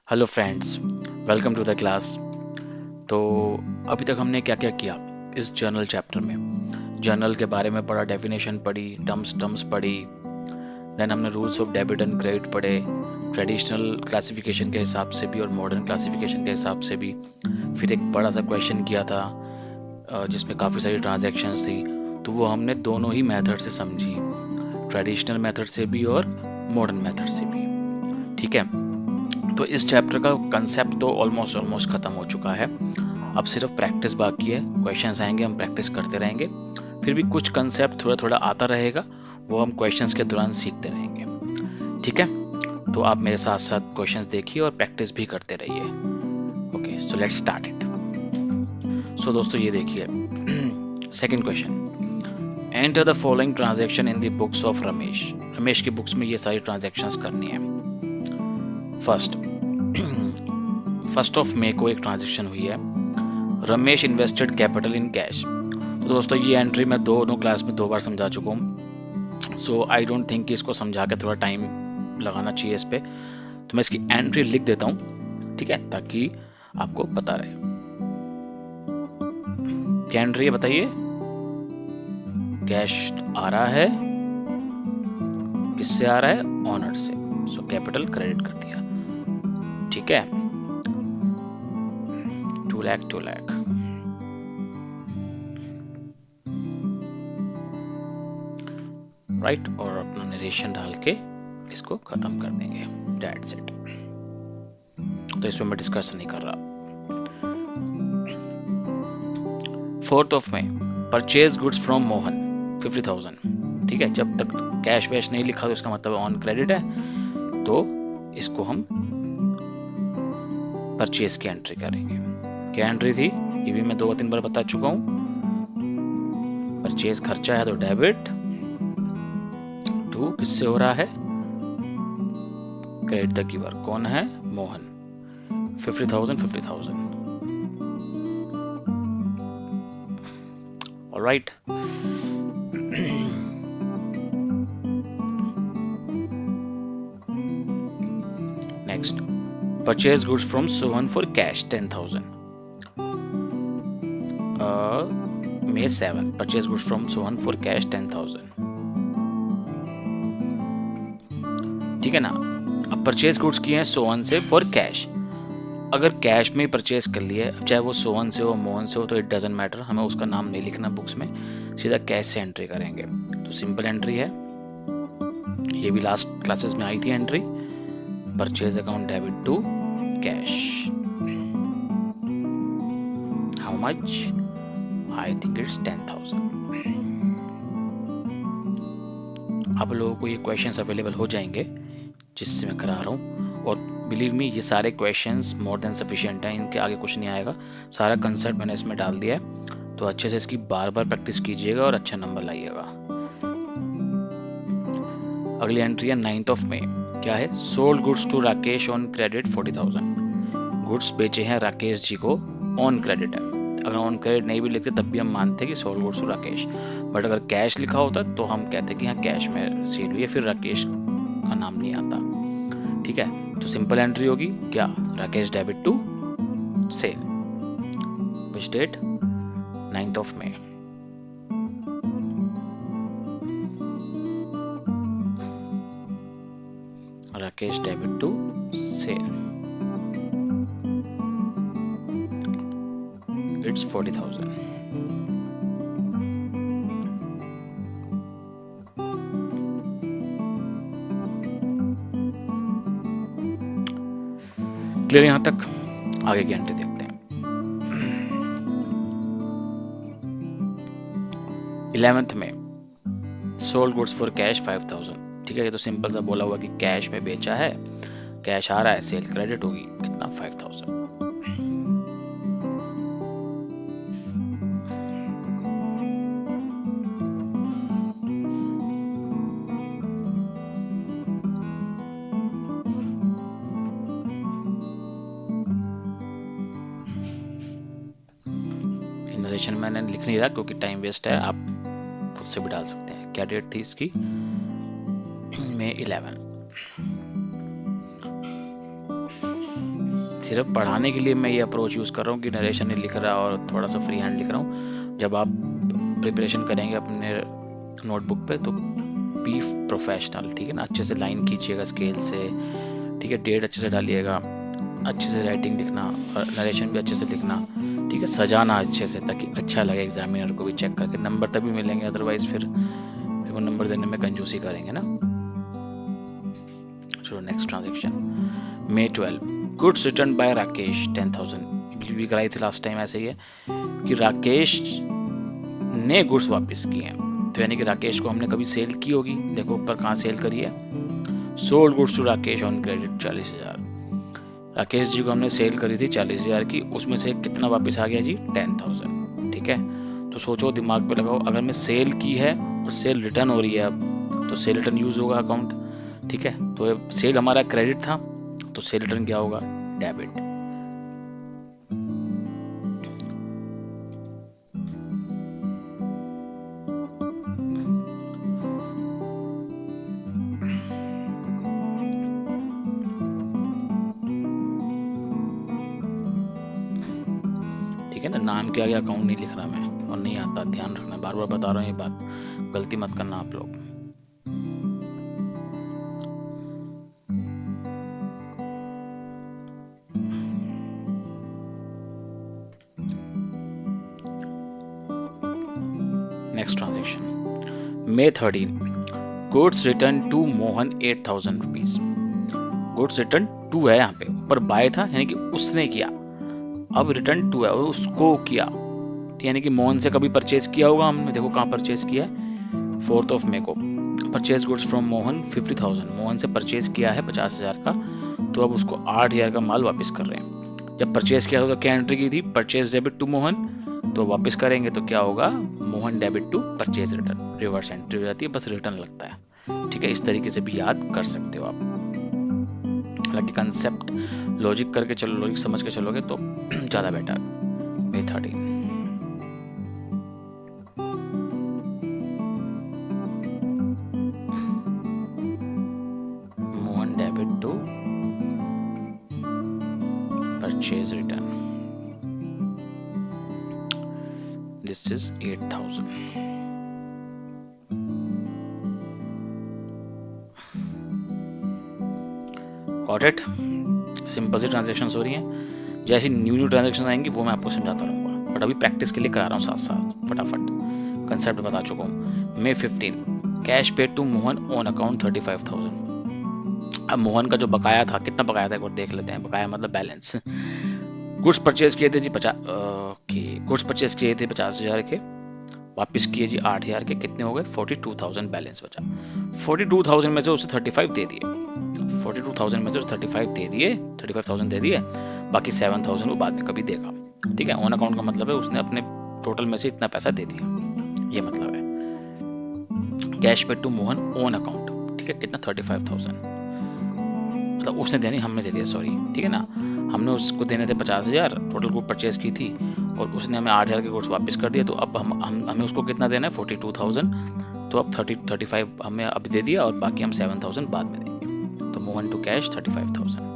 Hello friends, welcome to the class. तो अभी तक हमने क्या क्या किया इस जर्नल चैप्टर में। जर्नल के बारे में पढ़ा, डेफिनेशन पढ़ी, टर्म्स पढ़ी। देन हमने rules of debit and credit पढ़े, ट्रेडिशनल क्लासिफिकेशन के हिसाब से भी और मॉडर्न क्लासिफिकेशन के हिसाब से भी। फिर एक बड़ा सा क्वेश्चन किया था जिसमें काफ़ी सारी ट्रांजैक्शंस थी, तो वो हमने दोनों ही मेथड से समझी, ट्रेडिशनल मेथड से भी और मॉडर्न मेथड से भी। ठीक है, तो इस चैप्टर का कंसेप्ट तो ऑलमोस्ट खत्म हो चुका है। अब सिर्फ प्रैक्टिस बाकी है। क्वेश्चंस आएंगे, हम प्रैक्टिस करते रहेंगे। फिर भी कुछ कंसेप्ट थोड़ा थोड़ा आता रहेगा, वो हम क्वेश्चंस के दौरान सीखते रहेंगे। ठीक है, तो आप मेरे साथ साथ क्वेश्चंस देखिए और प्रैक्टिस भी करते रहिए। Okay, so let's start it. So दोस्तों ये देखिए, second question, enter the following transaction in the books of Ramesh. Ramesh की बुक्स में ये सारी ट्रांजैक्शंस करनी है। फर्स्ट, फर्स्ट ऑफ मई को एक ट्रांजैक्शन हुई है, Ramesh invested capital in cash. तो दोस्तों ये एंट्री मैं दोनों क्लास में 2 बार समझा चुका हूँ, सो आई डोंट थिंक कि इसको समझा के थोड़ा टाइम लगाना चाहिए इस पे। तो मैं इसकी एंट्री लिख देता हूँ, ठीक है, ताकि आपको पता रहे। क्या एंट्री है बताइए? कैश आ रहा है, किससे आ रहा है? ऑनर से। सो कैपिटल क्रेडिट कर दिया। ठीक है, 2 लाख 2 लाख। राइट, और अपना नरेशन डाल के इसको खत्म कर देंगे। That's it. तो इसमें मैं डिस्कस नहीं कर रहा। 4th of May, purchase goods from Mohan 50,000। ठीक है, जब तक कैश वैश नहीं लिखा तो इसका मतलब ऑन क्रेडिट है, तो इसको हम परचेज की एंट्री करेंगे। क्या एंट्री थी ये भी मैं 2-3 बार बता चुका हूँ। परचेज खर्चा है तो डेबिट टू किससे हो रहा है? Credit the giver. कौन है? Mohan. 50,000 50,000। Alright. Next, purchase goods from Sohan for cash 10,000। May 7, purchase goods from Sohan for cash 10,000। ठीक है ना। अब परचेज गुड्स किए हैं सोहन से फॉर कैश। अगर कैश में परचेज कर लिए, चाहे वो सोहन से हो मोहन से हो, तो इट डजेंट मैटर, हमें उसका नाम नहीं लिखना बुक्स में, सीधा कैश से एंट्री करेंगे। तो सिंपल एंट्री है, ये भी लास्ट क्लासेस में आई थी entry, purchase account debit to cash. How much? I think it's 10,000। आप लोगों को ये क्वेश्चंस अवेलेबल हो जाएंगे जिससे मैं करा रहा हूँ, और बिलीव मी ये सारे क्वेश्चंस मोर देन सफिशिएंट हैं, इनके आगे कुछ नहीं आएगा। सारा कंसेप्ट मैंने इसमें डाल दिया है, तो अच्छे से इसकी बार बार प्रैक्टिस कीजिएगा और अच्छा नंबर लाइएगा। अगली एंट्री है 9th ऑफ मई। क्या है? Sold goods to Rakesh on credit 40,000। Goods बेचे हैं राकेश जी को, ऑन क्रेडिट है। अगर ऑन क्रेडिट नहीं भी लिखते तब भी हम मानते कि sold goods to Rakesh, but अगर कैश लिखा होता तो हम कहते कि हाँ कैश में सेल हुई है, फिर राकेश का नाम नहीं आता। ठीक है, तो सिंपल एंट्री होगी क्या? Rakesh debit to sale, which date? 9th of May. Rakesh debit to sale, it's 40,000। Clear यहां तक? आगे की एंट्री देखते हैं। 11th में सोल्ड गुड्स फॉर कैश 5,000। ठीक है, ये तो सिंपल सा बोला हुआ कि कैश में बेचा है, कैश आ रहा है, सेल क्रेडिट होगी, कितना? 5,000। नरेशन मैंने लिख नहीं रहा क्योंकि टाइम वेस्ट है, आप खुद से भी डाल सकते हैं। क्या डेट थी इसकी? May 11। सिर्फ पढ़ाने के लिए मैं ये अप्रोच यूज़ कर रहा हूँ कि नरेशन नहीं लिख रहा और थोड़ा सा फ्री हैंड लिख रहा हूँ। जब आप प्रिपरेशन करेंगे अपने नोटबुक पे तो बी प्रोफेशनल, ठीक है ना। अच्छे से लाइन खींचिएगा स्केल से, ठीक है। डेट अच्छे से डालिएगा, अच्छे से राइटिंग लिखना और नरेशन भी अच्छे से लिखना, ठीक है। सजाना अच्छे से ताकि अच्छा लगे एग्जामिनर को भी चेक करके। नंबर तभी मिलेंगे, अदरवाइज फिर वो नंबर देने में कंजूसी करेंगे ना। चलो next transaction May 12 goods return by Rakesh 10,000। भी कराई थी लास्ट टाइम ऐसे ही है कि राकेश ने गुड्स वापस किए हैं, तो यानी कि राकेश को हमने कभी सेल की होगी। देखो ऊपर कहाँ सेल करी है, sold goods to Rakesh on credit 40,000। Rakesh ji को हमने सेल करी थी 40,000 की, उसमें से कितना वापस आ गया जी 10,000, ठीक है। तो सोचो, दिमाग पे लगाओ, अगर मैं सेल की है और सेल रिटर्न हो रही है अब, तो सेल रिटर्न यूज होगा अकाउंट, ठीक है। तो सेल हमारा क्रेडिट था, तो सेल रिटर्न क्या होगा, डेबिट। ठीक है ना, नाम के आगे अकाउंट नहीं लिख रहा मैं, और नहीं आता, ध्यान रखना, बार बार बता रहा हूँ ये बात, गलती मत करना आप लोग। Next transaction May 13 goods return to Mohan 8,000 rupees. Goods return to है यहाँ पे, ऊपर बाय था यानी कि उसने किया, अब रिटर्न टू है उसको किया, यानी कि मोहन से कभी परचेज किया होगा हमने। देखो कहाँ परचेज किया है, 4 मई को। Purchase goods from Mohan 50,000, Mohan से परचेज किया है 50,000 का, तो अब उसको 8,000 का माल वापस कर रहे हैं। जब परचेज किया तो क्या एंट्री की थी, परचेज डेबिट टू मोहन, तो वापस करेंगे तो क्या होगा, Mohan debit to purchase return, reverse entry हो जाती है, बस रिटर्न लगता है, ठीक है। इस तरीके से भी याद कर सकते हो आप। हालांकि कंसेप्ट लॉजिक करके चलो, लॉजिक समझ के चलोगे तो ज्यादा better. May 13 Mohan debit to purchase return, this is 8,000। Got it. Simple सी ट्रांजेक्शन हो रही हैं, जैसी न्यू ट्रांजेक्शन आएंगी वो मैं आपको समझाता रहूंगा, बट अभी प्रैक्टिस के लिए करा रहा हूँ साथ साथ, फटाफट कंसेप्ट बता चुका हूँ। May 15 cash paid to Mohan on account 35,000। अब मोहन का जो बकाया था, कितना बकाया था एक बार देख लेते हैं, बकाया मतलब बैलेंस। गुड्स परचेज किए थे जी 50, ओके, गुड्स परचेज किए थे 50,000 के, वापस किए जी 8,000 के, कितने हो गए 42,000 बैलेंस बचा। 42,000 में से उसे 35 दे दिए, 42,000 में से 35 दे दिए, 35,000 दे दिए, बाकी 7,000 वो बाद में कभी देगा, ठीक है। ऑन अकाउंट का मतलब है उसने अपने टोटल में से इतना पैसा दे दिया, ये मतलब है। कैश पे टू मोहन ऑन अकाउंट, ठीक है, कितना 35,000, मतलब उसने देनी, हमने दे दिया, सॉरी, ठीक है ना। हमने उसको देने थे 50,000, टोटल गुड परचेज की थी, और उसने हमें 8,000 के गुड्स वापस कर दिए, तो अब हमें उसको कितना देना है 42,000, तो अब 35 हमें अब दे दिया, और बाकी हम 7,000 बाद में देंगे, तो मोहन टू कैश 35,000।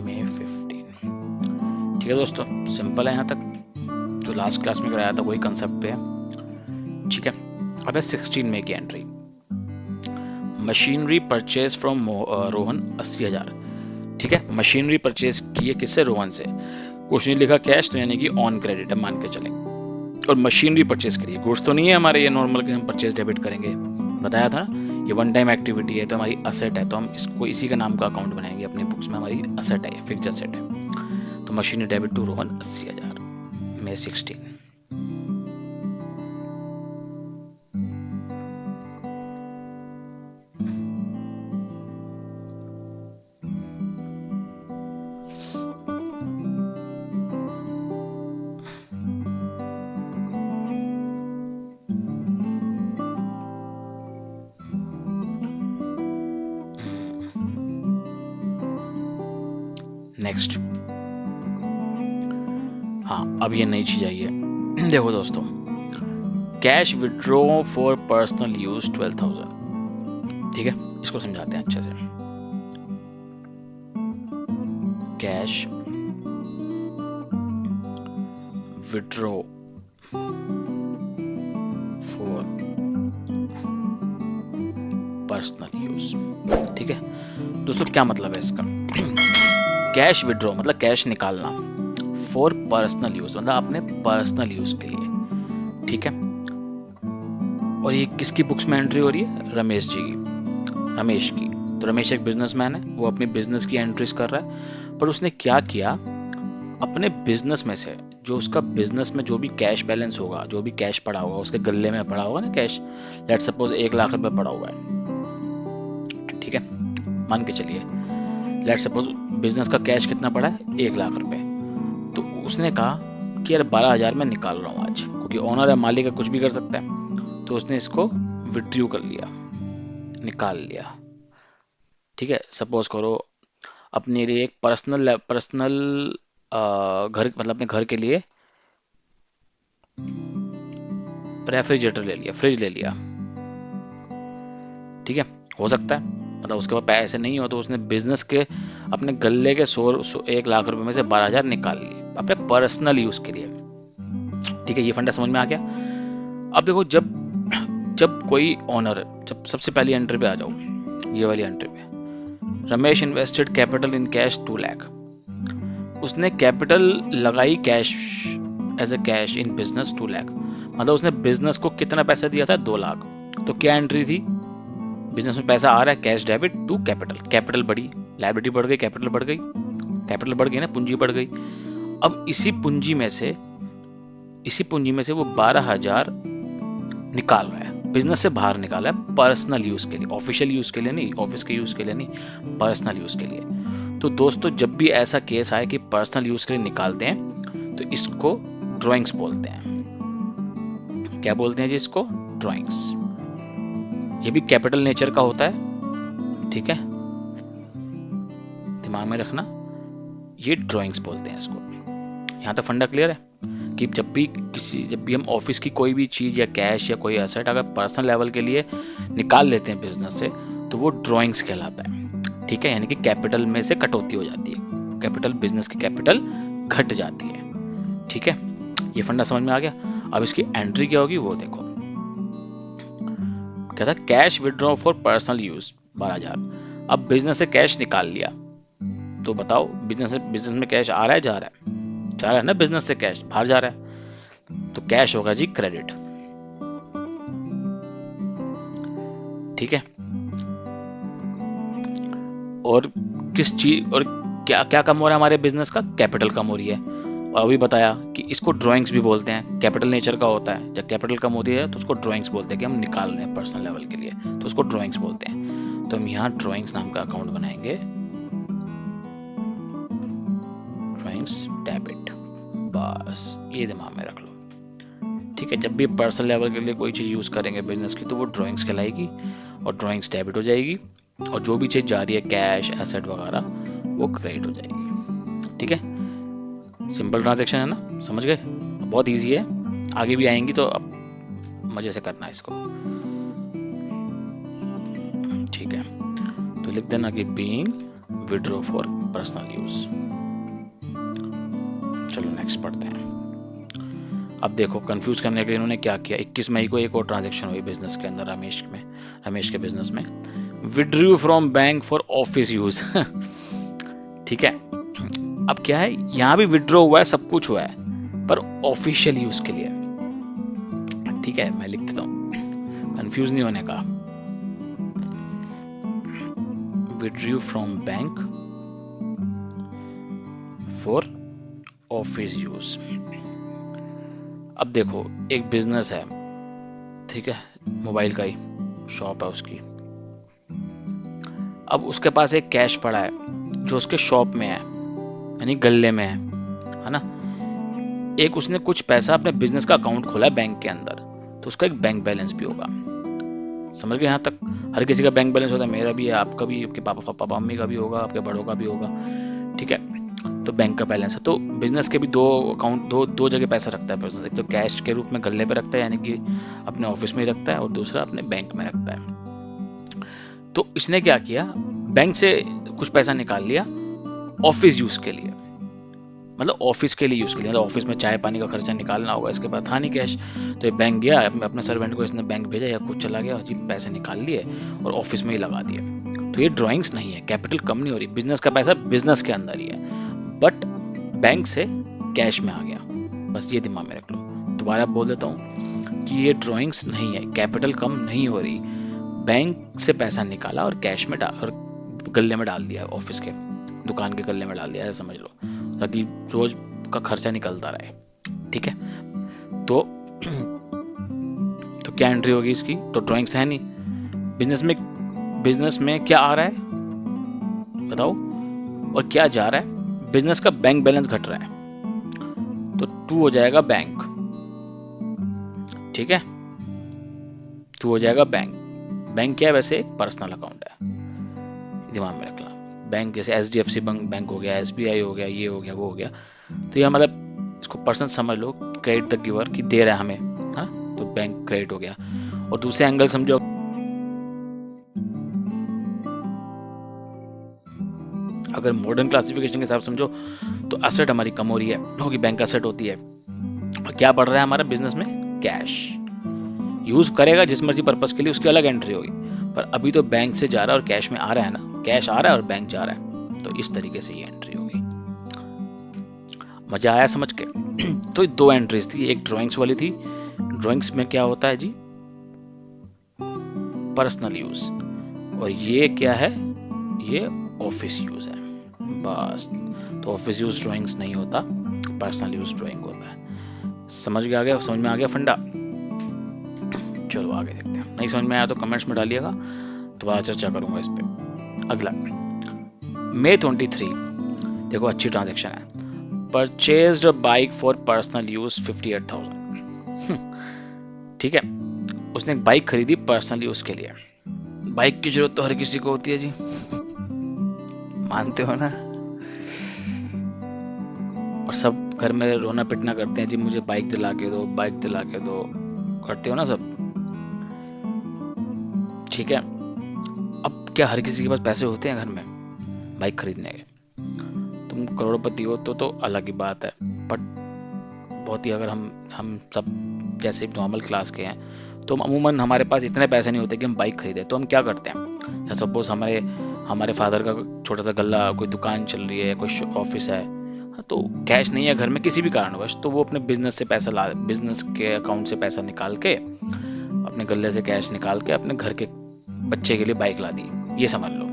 May 15, ठीक है दोस्तों, सिंपल है यहाँ तक, जो लास्ट क्लास में कराया था वही कंसेप्ट पे है, ठीक है। अब है 16 मई की entry, machinery purchase from Rohan 80,000, ठीक है। मशीनरी परचेज की है किससे, रोहन से, कुछ नहीं लिखा कैश, तो यानी कि ऑन क्रेडिट है मान के चलें, और मशीनरी परचेज करिए, गुड्स तो नहीं है हमारे ये नॉर्मल के हम परचेज डेबिट करेंगे, बताया था ये वन टाइम एक्टिविटी है, तो हमारी असेट है, तो हम इसको इसी का नाम का अकाउंट बनाएंगे अपने बुक्स में, हमारी असेट है, फिक्स्ड असेट है। तो machinery debit to Rohan 80,000, May 16। Next, हाँ अब ये नई चीज आई है। देखो दोस्तों, cash withdraw for personal use 12,000। ठीक है, इसको समझाते हैं अच्छे से। Cash withdraw for personal use. ठीक है दोस्तों, क्या मतलब है इसका? कैश विड्रॉ मतलब कैश निकालना, फॉर पर्सनल यूज मतलब अपने पर्सनल यूज के लिए। ठीक है, और ये किसकी बुक्स में एंट्री हो रही है? रमेश जी की, रमेश की। तो रमेश एक बिजनेसमैन है, वो अपनी बिजनेस की एंट्रीज कर रहा है। पर उसने क्या किया, अपने बिजनेस में से जो उसका बिजनेस में जो भी कैश बैलेंस होगा, जो भी कैश पड़ा होगा उसके गल्ले में पड़ा होगा ना कैश, लेट सपोज 1 लाख रुपए पड़ा हुआ है। ठीक है, मान के चलिए लेट सपोज बिजनेस का कैश कितना पड़ा है? 1 लाख रुपए। तो उसने कहा कि यार 12,000 में निकाल रहा हूँ आज, क्योंकि ओनर है, मालिक है, कुछ भी कर सकता है। तो उसने इसको विड्रू कर लिया, निकाल लिया। ठीक है, सपोज करो अपने लिए एक पर्सनल घर, मतलब अपने घर के लिए रेफ्रिजरेटर ले लिया, फ्रिज ले लिया। ठीक है, हो सकता है, मतलब उसके पास पैसे नहीं हो तो उसने बिजनेस के अपने गल्ले के 1 लाख रुपए में से 12,000 निकाल लिए अपने पर्सनल यूज के लिए। ठीक है, ये फंडा समझ में आ गया। अब देखो, जब जब कोई ओनर, जब सबसे पहली एंट्री पे आ जाओ, ये वाली एंट्री पे, Ramesh invested capital in cash 2 lakh. उसने कैपिटल लगाई cash, as a cash in business 2 lakh, मतलब उसने बिजनेस को कितना पैसा दिया था? 2 लाख। तो क्या एंट्री थी? बिजनेस में पैसा आ रहा है, cash debit to capital, capital बढ़ी, लायबिलिटी बढ़ गई, कैपिटल बढ़ गई, कैपिटल बढ़ गई ना, पूंजी बढ़ गई। अब इसी पूंजी में से वो 12,000 निकाल रहा है, बिजनेस से बाहर निकाला है पर्सनल यूज के लिए, ऑफिशियल यूज के लिए नहीं, ऑफिस के यूज के लिए नहीं, पर्सनल यूज के लिए। तो दोस्तों, जब भी ऐसा केस आए कि पर्सनल यूज के लिए निकालते हैं, तो इसको ड्राइंग्स बोलते हैं। क्या बोलते हैं जी? इसको ड्राइंग्स। ये भी कैपिटल नेचर का होता है। ठीक है, दिमाग में रखना, ये ड्राइंग्स बोलते हैं इसको। यहाँ तक फंडा क्लियर है कि जब भी हम ऑफिस की कोई भी चीज या कैश या कोई एसेट अगर पर्सनल लेवल के लिए निकाल लेते हैं बिजनेस से, तो वो ड्राइंग्स कहलाता है। ठीक है, यानी कि कैपिटल में से कटौती हो जाती है, कैपिटल, बिजनेस की कैपिटल घट जाती है। ठीक है, ये फंडा समझ में आ गया। अब इसकी एंट्री क्या होगी वो देखो, क्या था? Cash withdraw for personal use 12,000। अब बिजनेस से कैश निकाल लिया, तो बताओ बिजनेस में कैश आ रहा है, जा रहा है? जा रहा है ना, बिजनेस से कैश बाहर जा रहा है, तो कैश होगा जी क्रेडिट। ठीक है, और किस चीज और क्या क्या कम हो रहा है हमारे बिजनेस का? कैपिटल कम हो रही है। और अभी बताया कि इसको ड्राइंग्स भी बोलते हैं, कैपिटल नेचर का होता है। जब कैपिटल कम होती है तो उसको ड्राइंग्स बोलते हैं, कि हम निकाल रहे हैं पर्सनल लेवल के लिए, तो उसको ड्राइंग्स बोलते हैं। तो हम यहाँ ड्राइंग्स नाम का अकाउंट बनाएंगे, ड्राइंग्स डेबिट, बस ये दिमाग में रख लो। ठीक है, जब भी पर्सनल लेवल के लिए कोई चीज यूज करेंगे बिजनेस की, तो वो ड्राइंग्स कहलाएगी और ड्राइंग्स डेबिट हो जाएगी, और जो भी चीज जा रही है कैश, एसेट वगैरह, वो क्रेडिट हो जाएगी। ठीक है, सिंपल ट्रांजैक्शन है ना, समझ गए? बहुत इजी है, आगे भी आएंगी, तो अब मजे से करना है इसको। ठीक है, तो लिख देना कि being withdraw for personal use. चलो नेक्स्ट पढ़ते हैं। अब देखो, कंफ्यूज करने के लिए इन्होंने क्या किया, 21 मई को एक और ट्रांजैक्शन हुई बिजनेस के अंदर, रमेश के बिजनेस में, withdrew from bank for office use. ठीक है, अब क्या है, यहां भी विड्रॉ हुआ है, सब कुछ हुआ है, पर ऑफिशियल यूज के लिए। ठीक है, मैं लिख देता हूं, कंफ्यूज नहीं होने का। Withdrew from bank for office use. अब देखो, एक बिजनेस है, ठीक है, मोबाइल का ही शॉप है उसकी। अब उसके पास एक कैश पड़ा है जो उसके शॉप में है, यानी गल्ले में है ना। एक उसने कुछ पैसा अपने बिजनेस का अकाउंट खोला है बैंक के अंदर, तो उसका एक बैंक बैलेंस भी होगा। समझ गए? यहाँ तक हर किसी का बैंक बैलेंस होता है, मेरा भी है, आपका भी, आपके पापा मम्मी का भी होगा, आपके बड़ों का भी होगा। ठीक है, तो बैंक का बैलेंस है। तो बिजनेस के भी दो अकाउंट, दो जगह पैसा रखता है बिजनेस। एक तो कैश के रूप में गल्ले पे रखता है, यानी कि अपने ऑफिस में ही रखता है, और दूसरा अपने बैंक में रखता है। तो इसने क्या किया, बैंक से कुछ पैसा निकाल लिया ऑफिस यूज के लिए, मतलब ऑफिस के लिए यूज के लिए, मतलब ऑफिस में चाय पानी का खर्चा निकालना होगा, इसके बाद था नहीं कैश, तो ये बैंक गया, अपने सर्वेंट को इसने बैंक भेजा या खुद चला गया, जी पैसे निकाल लिए और ऑफिस में ही लगा दिए। तो ये ड्राइंग्स नहीं है, कैपिटल कम नहीं हो रही, बिजनेस का पैसा बिजनेस के अंदर ही है, बट बैंक से कैश में आ गया। बस ये दिमाग में रख लो। दोबारा बोल देता हूँ कि ये ड्राइंग्स नहीं है, कैपिटल कम नहीं हो रही, बैंक से पैसा निकाला और कैश में डाल और गले में डाल दिया, ऑफिस के दुकान के गले में डाल दिया, समझ लो, ताकि रोज का खर्चा निकलता रहे। ठीक है, तो तो क्या एंट्री होगी इसकी, तो ड्राइंग्स है नहीं। बिजनेस में क्या आ रहा है बताओ, और क्या जा रहा है, बिजनेस का बैंक बैलेंस घट रहा है, तो 2 हो जाएगा बैंक। ठीक है, 2 हो जाएगा बैंक। बैंक क्या है, वैसे एक पर्सनल अकाउंट है, दिमाग में रखना। बैंक जैसे HDFC बैंक हो गया, SBI हो गया, ये हो गया, वो हो गया, तो यह मतलब इसको पर्सन समझ लो, क्रेडिट द गिवर की दे रहा है हमें, है, तो बैंक क्रेडिट हो गया। और दूसरे एंगल समझो, अगर मॉडर्न क्लासिफिकेशन के हिसाब से समझो, तो असेट हमारी कम हो रही है, क्योंकि बैंक असेट होती है, और क्या बढ़ रहा है हमारा बिजनेस में, कैश। यूज करेगा जिस मर्जी पर्पस के लिए, उसकी अलग एंट्री होगी, पर अभी तो बैंक से जा रहा है और कैश में आ रहा है ना, कैश आ रहा है और बैंक जा रहा है, तो इस तरीके से ये एंट्री होगी। मजा आया समझ के? तो 2 एंट्रीज थी, एक ड्राइंग्स वाली थी, ड्राइंग्स में क्या होता है जी, पर्सनल यूज, और ये क्या है, ये ऑफिस यूज है, बस। तो ऑफिस यूज ड्राइंग्स नहीं होता, पर्सनल यूज ड्राइंग होता है। समझ में आ गया फंडा? चलो आगे देखते हैं। नहीं समझ में आया तो कमेंट्स में डालिएगा, दोबारा चर्चा करूंगा इस पे। अगला May 23, देखो अच्छी ट्रांजैक्शन है, purchased bike for personal use 58,000। ठीक है, उसने एक बाइक खरीदी पर्सनल यूज के लिए। बाइक की जरूरत तो हर किसी को होती है जी, मानते हो ना? और सब घर में रोना पिटना करते हैं, जी मुझे बाइक दिला के दो, बाइक दिला के दो, करते हो ना सब? ठीक है, अब क्या हर किसी के पास पैसे होते हैं घर में बाइक खरीदने के? तुम करोड़पति हो तो अलग ही बात है, बट बहुत ही, अगर हम सब जैसे नॉर्मल क्लास के हैं, तो अमूमन हमारे पास इतने पैसे नहीं होते कि हम बाइक खरीदें, तो हम क्या करते हैं, या सपोज हमारे फादर का छोटा सा गल्ला, कोई दुकान चल रही है, कोई ऑफिस है, तो कैश नहीं है घर में किसी भी कारणवश, तो वो अपने बिजनेस से पैसा बिजनेस के अकाउंट से पैसा निकाल के, अपने गल्ले से कैश निकाल के अपने घर के बच्चे के लिए बाइक ला दी, ये समझ लो।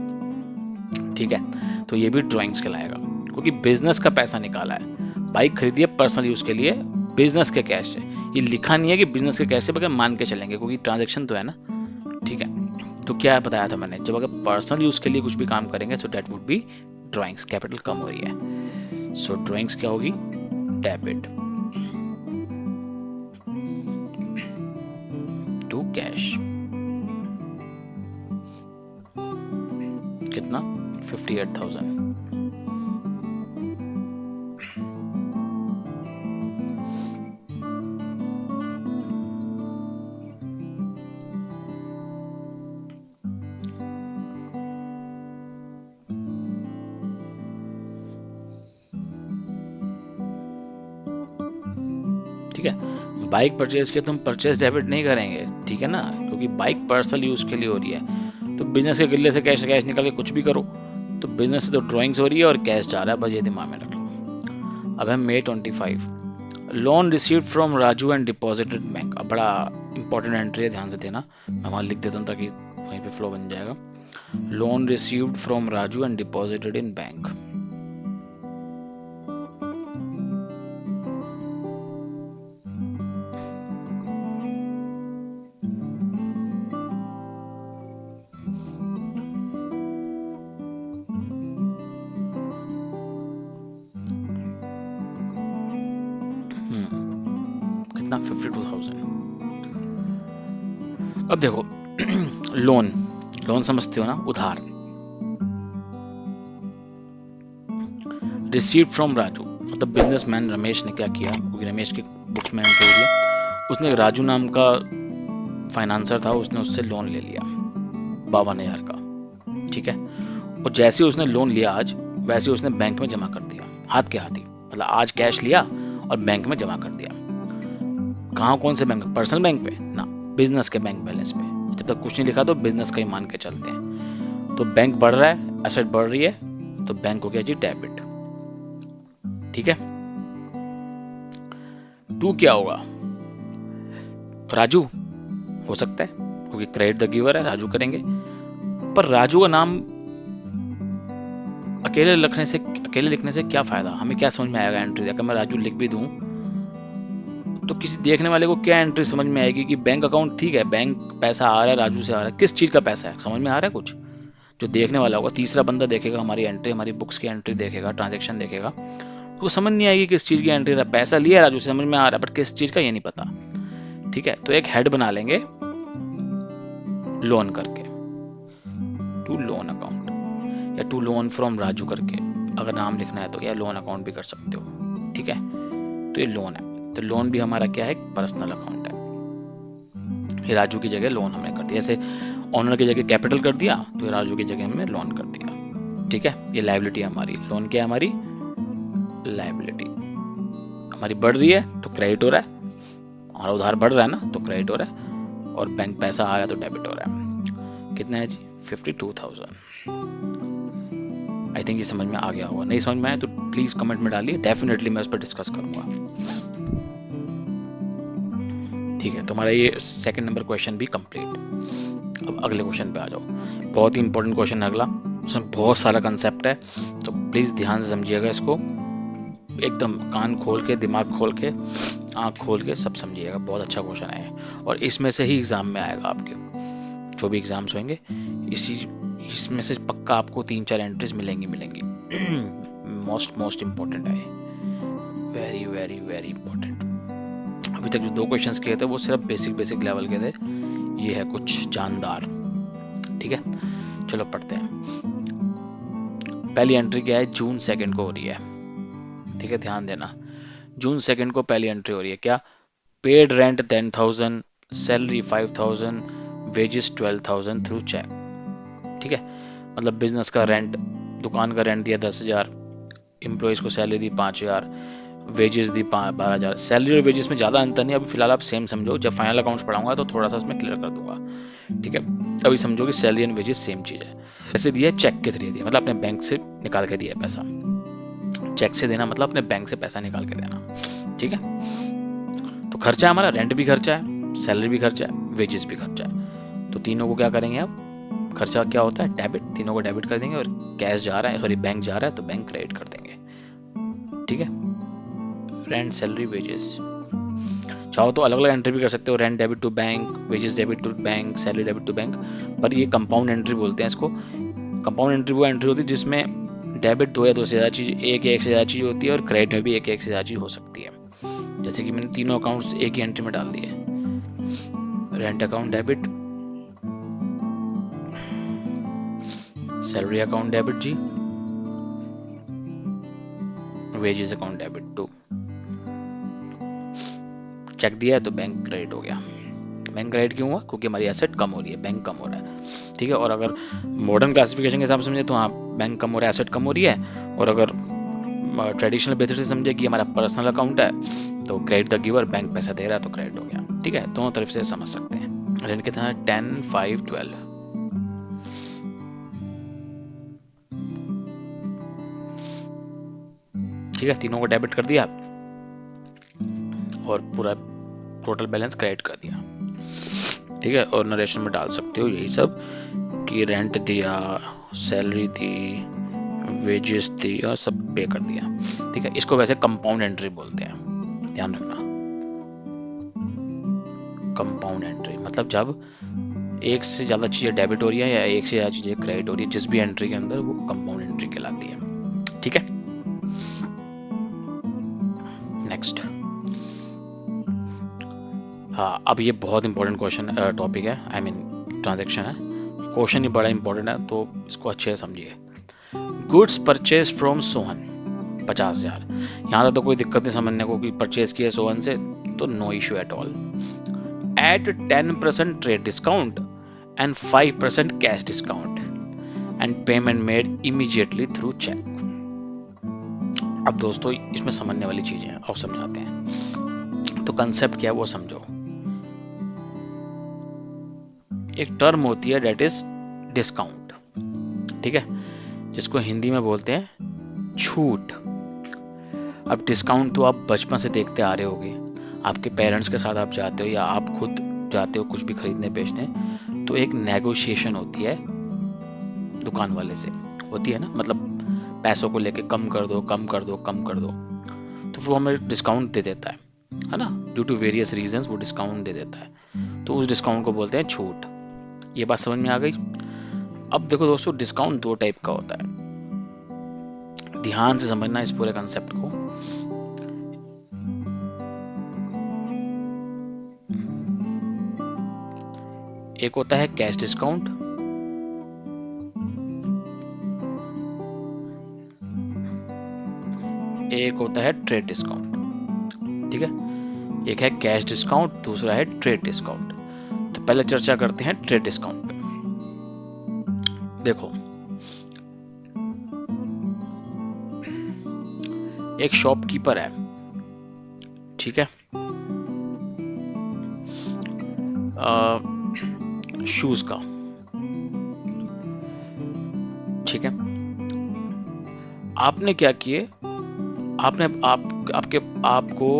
ठीक है, तो ये भी ड्राइंग्स कहलाएगा, क्योंकि बिजनेस का पैसा निकाला है, बाइक खरीदी है पर्सनल यूज के लिए बिजनेस के कैश से। ये लिखा नहीं है कि बिजनेस के कैश से, बगैर मान के चलेंगे, क्योंकि ट्रांजैक्शन तो है ना। ठीक है, तो क्या बताया था मैंने, जब अगर पर्सनल यूज के लिए कुछ भी काम करेंगे, so that would be drawings, capital कम हो रही है, सो ड्राइंग्स क्या होगी, डेबिट टू कैश। कितना, 58,000। ठीक है, बाइक परचेज किया, तुम परचेज डेबिट नहीं करेंगे, ठीक है ना, क्योंकि बाइक पर्सनल यूज के लिए हो रही है। तो बिजनेस के गिल्ले से कैश निकाल के कुछ भी करो, तो बिजनेस से तो ड्राइंग्स हो रही है और कैश जा रहा है, बस ये दिमाग में रख लो। अब है May 25, loan received from Raju and deposited bank. अब बड़ा इंपॉर्टेंट एंट्री है, ध्यान से देना, मैं वहां लिख देता हूँ ताकि वहीं पे फ्लो बन जाएगा। Loan received from Raju and deposited in bank. कितना, 52,000। अब देखो, लोन लोन समझते हो ना, उधार। रिसीव फ्रॉम राजू, मतलब बिजनेसमैन रमेश ने क्या किया, क्योंकि रमेश की बुक्स में एंट्री हो रही है, उसने राजू नाम का फाइनेंसर था, उसने उससे लोन ले लिया 52,000 का, ठीक है। और जैसे ही उसने लोन लिया आज, वैसे ही उसने बैंक में जमा कर दिया, हाथ के हाथ ही, मतलब आज कैश लिया और बैंक में जमा कर दिया। कहाँ, कौन से बैंक? पर्सनल बैंक पे ना, बिजनेस के बैंक बैलेंस पे। जब तक कुछ नहीं लिखा तो बिजनेस का ही मान के चलते हैं। तो बैंक बढ़ रहा है, एसेट बढ़ रही है, तो बैंक हो गया जी डेबिट, ठीक है। 2 क्या होगा? राजू हो सकता है, क्योंकि क्रेडिट द गिवर है, राजू करेंगे। पर राजू का नाम अकेले लिखने से क्या फायदा? हमें क्या समझ में आएगा एंट्री? अगर मैं राजू लिख भी दूं तो किसी देखने वाले को क्या एंट्री समझ में आएगी कि बैंक अकाउंट, ठीक है, बैंक पैसा आ रहा है, राजू से आ रहा है, किस चीज का पैसा है, समझ में आ रहा है कुछ? जो देखने वाला होगा, तीसरा बंदा देखेगा हमारी एंट्री, हमारी बुक्स की एंट्री देखेगा, ट्रांजेक्शन देखेगा, तो वो समझ नहीं आएगी किस चीज की एंट्री। पैसा लिया राजू से, समझ में आ रहा है, बट किस चीज का ये नहीं पता, ठीक है। तो एक हेड बना लेंगे लोन करके, टू लोन अकाउंट, या टू लोन फ्रॉम राजू करके, अगर नाम लिखना है तो, या लोन अकाउंट भी कर सकते हो, ठीक है। तो ये लोन है, तो लोन भी हमारा क्या है? पर्सनल अकाउंट है। ये राजू की जगह लोन हमने कर दिया, जैसे ऑनर की जगह कैपिटल कर दिया, तो ये राजू की जगह हमने लोन कर दिया, ठीक है। ये लायबिलिटी है हमारी, लोन क्या है? हमारी लायबिलिटी। हमारी बढ़ रही है तो क्रेडिट हो रहा है, हमारा उधार बढ़ रहा है ना, तो क्रेडिट हो रहा है, और बैंक पैसा आ रहा है तो डेबिट हो रहा है। कितना है जी? 52,000। आई थिंक ये समझ में आ गया होगा। नहीं समझ में आया तो प्लीज कमेंट में डालिए, डेफिनेटली मैं उस पर डिस्कस करूंगा, ठीक है। तो हमारा ये सेकंड नंबर क्वेश्चन भी कंप्लीट। अब अगले क्वेश्चन पे आ जाओ, बहुत ही इंपॉर्टेंट क्वेश्चन है अगला, उसमें बहुत सारा कंसेप्ट है, तो प्लीज ध्यान से समझिएगा इसको, एकदम कान खोल के, दिमाग खोल के, आंख खोल के सब समझिएगा। बहुत अच्छा क्वेश्चन है और इसमें से ही एग्जाम में आएगा, आपके जो भी एग्जाम्स होंगे इसमें से पक्का आपको 3-4 एंट्रीज मिलेंगी। मोस्ट इम्पोर्टेंट है, वेरी वेरी वेरी इंपॉर्टेंट। अभी तक जो 2 क्वेश्चंस किए थे वो सिर्फ बेसिक लेवल के थे, ये है कुछ जानदार, ठीक है। चलो पढ़ते हैं। पहली एंट्री क्या है? जून 2 को हो रही है, ठीक है, ध्यान देना। जून 2 को पहली एंट्री हो रही है, क्या? Paid rent 10,000, salary 5,000, wages 12,000 through cheque, ठीक है। मतलब बिजनेस का रेंट, दुकान का रेंट दिया 10,000, एम्प्लॉइज को सैलरी दी 5,000, वेजेस दी 12,000। सैलरी और वेजेस में ज़्यादा अंतर नहीं, अभी फिलहाल आप सेम समझो, जब फाइनल अकाउंट्स पढ़ाऊंगा तो थोड़ा सा इसमें क्लियर कर दूंगा, ठीक है। अभी समझो कि सैलरी एंड वेजेस सेम चीज़ है। पैसे दिए चेक के थ्रू दिए, मतलब अपने बैंक से निकाल के दिया पैसा। चेक से देना मतलब अपने बैंक से पैसा निकाल के देना, ठीक है। तो खर्चा हमारा, रेंट भी खर्चा है, सैलरी भी खर्चा है, वेजेस भी खर्चा है, तो तीनों को क्या करेंगे अब? खर्चा क्या होता है? डेबिट, तीनों को डेबिट कर देंगे, और कैश जा रहा है, सॉरी बैंक जा रहा है तो बैंक क्रेडिट कर देंगे, ठीक है। रेंट, सैलरी, वेजेस, चाहो तो अलग अलग एंट्री भी कर सकते हो, rent debit to bank, wages debit to bank, salary debit to bank, पर ये कंपाउंड एंट्री बोलते हैं इसको। कंपाउंड एंट्री वो एंट्री होती है जिसमें डेबिट 2 या 2 से ज़्यादा चीज, एक या एक से ज़्यादा चीज होती है, और क्रेडिट में भी एक या एक से ज़्यादा चीज हो सकती है। जैसे कि मैंने तीनों अकाउंट्स एक ही एंट्री में डाल दिए, rent account debit, salary account debit जी, wages account debit to. Cheque दिया है तो बैंक क्रेडिट हो गया। बैंक क्रेडिट क्यों हुआ? क्योंकि हमारी एसेट कम हो रही है, बैंक कम हो रहा है, ठीक है। और अगर मॉडर्न क्लासिफिकेशन के हिसाब से समझे तो हाँ, बैंक कम हो रहा है, एसेट कम हो रही है। और अगर ट्रेडिशनल बेसिस से समझे कि हमारा पर्सनल अकाउंट है, तो क्रेडिट द गिवर, बैंक पैसा दे रहा है तो क्रेडिट हो गया, ठीक है। दोनों तरफ से समझ सकते हैं। रेंट कितना है? 10, 5, 12, ठीक है। तीनों को डेबिट कर दिया और पूरा टोटल बैलेंस क्रेडिट कर दिया, ठीक है। और नरेशन में डाल सकते हो यही सब कि रेंट दिया, सैलरी दी, वेजेस दी, और सब पे कर दिया, ठीक है। इसको वैसे कंपाउंड एंट्री बोलते हैं, ध्यान रखना। कंपाउंड एंट्री मतलब जब एक से ज्यादा चीजें डेबिट हो रही है या एक से ज्यादा चीजें क्रेडिट हो रही है, जिस भी एंट्री के अंदर, वो कंपाउंड एंट्री कहलाती है, ठीक है। नेक्स्ट, हाँ, अब ये बहुत इंपॉर्टेंट क्वेश्चन टॉपिक है, आई मीन ट्रांजेक्शन है, क्वेश्चन ही बड़ा इंपॉर्टेंट है, तो इसको अच्छे से समझिए। Goods purchase from Sohan, 50,000। यहाँ तक तो कोई दिक्कत नहीं समझने को कि परचेज किया सोवन से, तो no issue at all. At 10% trade discount and 5% cash discount and payment made immediately through cheque. अब दोस्तों इसमें समझने वाली चीजें और समझाते हैं। तो कंसेप्ट क्या है वो समझो। एक टर्म होती है डेट इज डिस्काउंट, ठीक है, जिसको हिंदी में बोलते हैं छूट। अब डिस्काउंट तो आप बचपन से देखते आ रहे होगे, आपके पेरेंट्स के साथ आप जाते हो या आप खुद जाते हो कुछ भी खरीदने बेचने, तो एक नेगोशिएशन होती है दुकान वाले से, होती है ना, मतलब पैसों को लेके कम कर दो कम कर दो कम कर दो, तो वो हमें डिस्काउंट दे देता है ना, ड्यू टू वेरियस रीजंस वो डिस्काउंट दे देता है, तो उस डिस्काउंट को बोलते हैं छूट। ये बात समझ में आ गई। अब देखो दोस्तों, डिस्काउंट दो टाइप का होता है, ध्यान से समझना इस पूरे कंसेप्ट को। एक होता है कैश डिस्काउंट, एक होता है ट्रेड डिस्काउंट, ठीक है। एक है कैश डिस्काउंट, दूसरा है ट्रेड डिस्काउंट। तो पहले चर्चा करते हैं ट्रेड डिस्काउंट पे। देखो, एक शॉपकीपर है, ठीक है, शूज का, ठीक है। आपने क्या किए, आपने आपको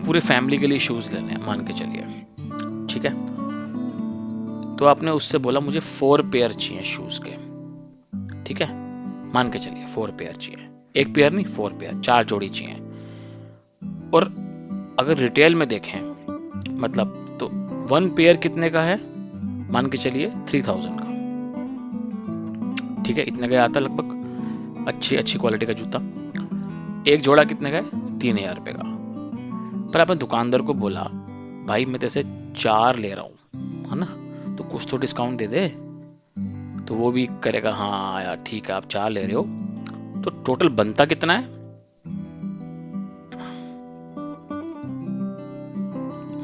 पूरे फैमिली के लिए शूज लेने हैं मान के चलिए, ठीक है। तो आपने उससे बोला मुझे 4 पेयर चाहिए शूज के, ठीक है, मान के चलिए 4 पेयर चाहिए, एक पेयर नहीं 4 पेयर, 4 जोड़ी चाहिए। और अगर रिटेल में देखें मतलब, तो 1 पेयर कितने का है, मान के चलिए 3000 का, ठीक है, इतने का आता लगभग, अच्छी क्वालिटी का जूता। एक जोड़ा कितने का है, 3000 रुपए का। पर आपने दुकानदार को बोला भाई मैं तेरे से 4 ले रहा हूं, है ना, तो कुछ तो डिस्काउंट दे दे, तो वो भी करेगा हाँ यार ठीक है आप 4 ले रहे हो, तो टोटल बनता कितना है,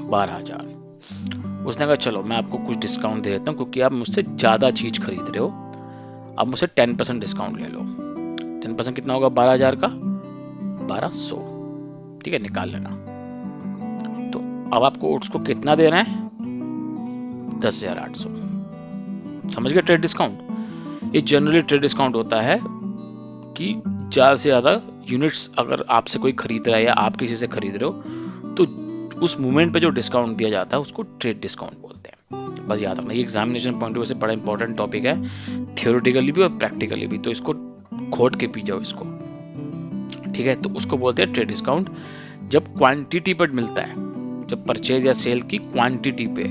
12,000। उसने कहा चलो मैं आपको कुछ डिस्काउंट दे देता हूँ क्योंकि आप मुझसे ज्यादा चीज खरीद रहे हो, अब मुझसे 10% डिस्काउंट ले लो। 10% कितना होगा 12,000 का, 1200, ठीक है, निकाल लेना। तो अब आपको उसको कितना देना है, 10,800। समझ गए ट्रेड डिस्काउंट। ये जनरली ट्रेड डिस्काउंट होता है कि ज्यादा से ज्यादा यूनिट्स अगर आपसे कोई खरीद रहा है या आप किसी से खरीद रहे हो, तो उस मोमेंट पे जो डिस्काउंट दिया जाता है उसको ट्रेड डिस्काउंट बोलते हैं। बस याद रखना, ये एग्जामिनेशन पॉइंट ऑफ व्यू से बड़ा इंपॉर्टेंट टॉपिक है, थियोरेटिकली भी और प्रैक्टिकली भी, तो इसको खोट के पी जाओ इसको, ठीक है। तो उसको बोलते हैं ट्रेड डिस्काउंट जब क्वांटिटी पर मिलता है, जब परचेज या सेल की क्वांटिटी पे,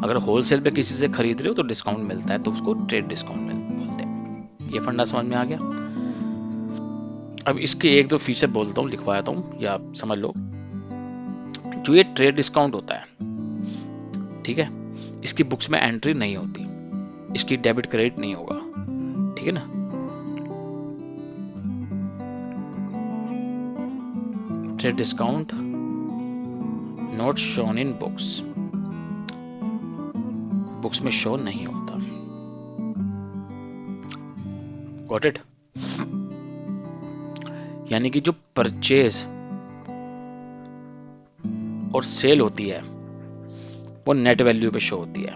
अगर होलसेल पे किसी से खरीद रहे हो तो डिस्काउंट मिलता है, तो उसको ट्रेड डिस्काउंट बोलते हैं। ये फंडा समझ में आ गया। अब इसके एक दो फीचर बोलता हूँ, लिखवाता हूँ या समझ लो। जो ये ट्रेड डिस्काउंट होता है, ठीक है, इसकी बुक्स में एंट्री नहीं होती, इसकी डेबिट क्रेडिट नहीं होगा, ठीक है ना। Trade discount not shown in books, books में शो नहीं होता। Got it. यानी कि जो परचेज और सेल होती है वो नेट वैल्यू पे शो होती है,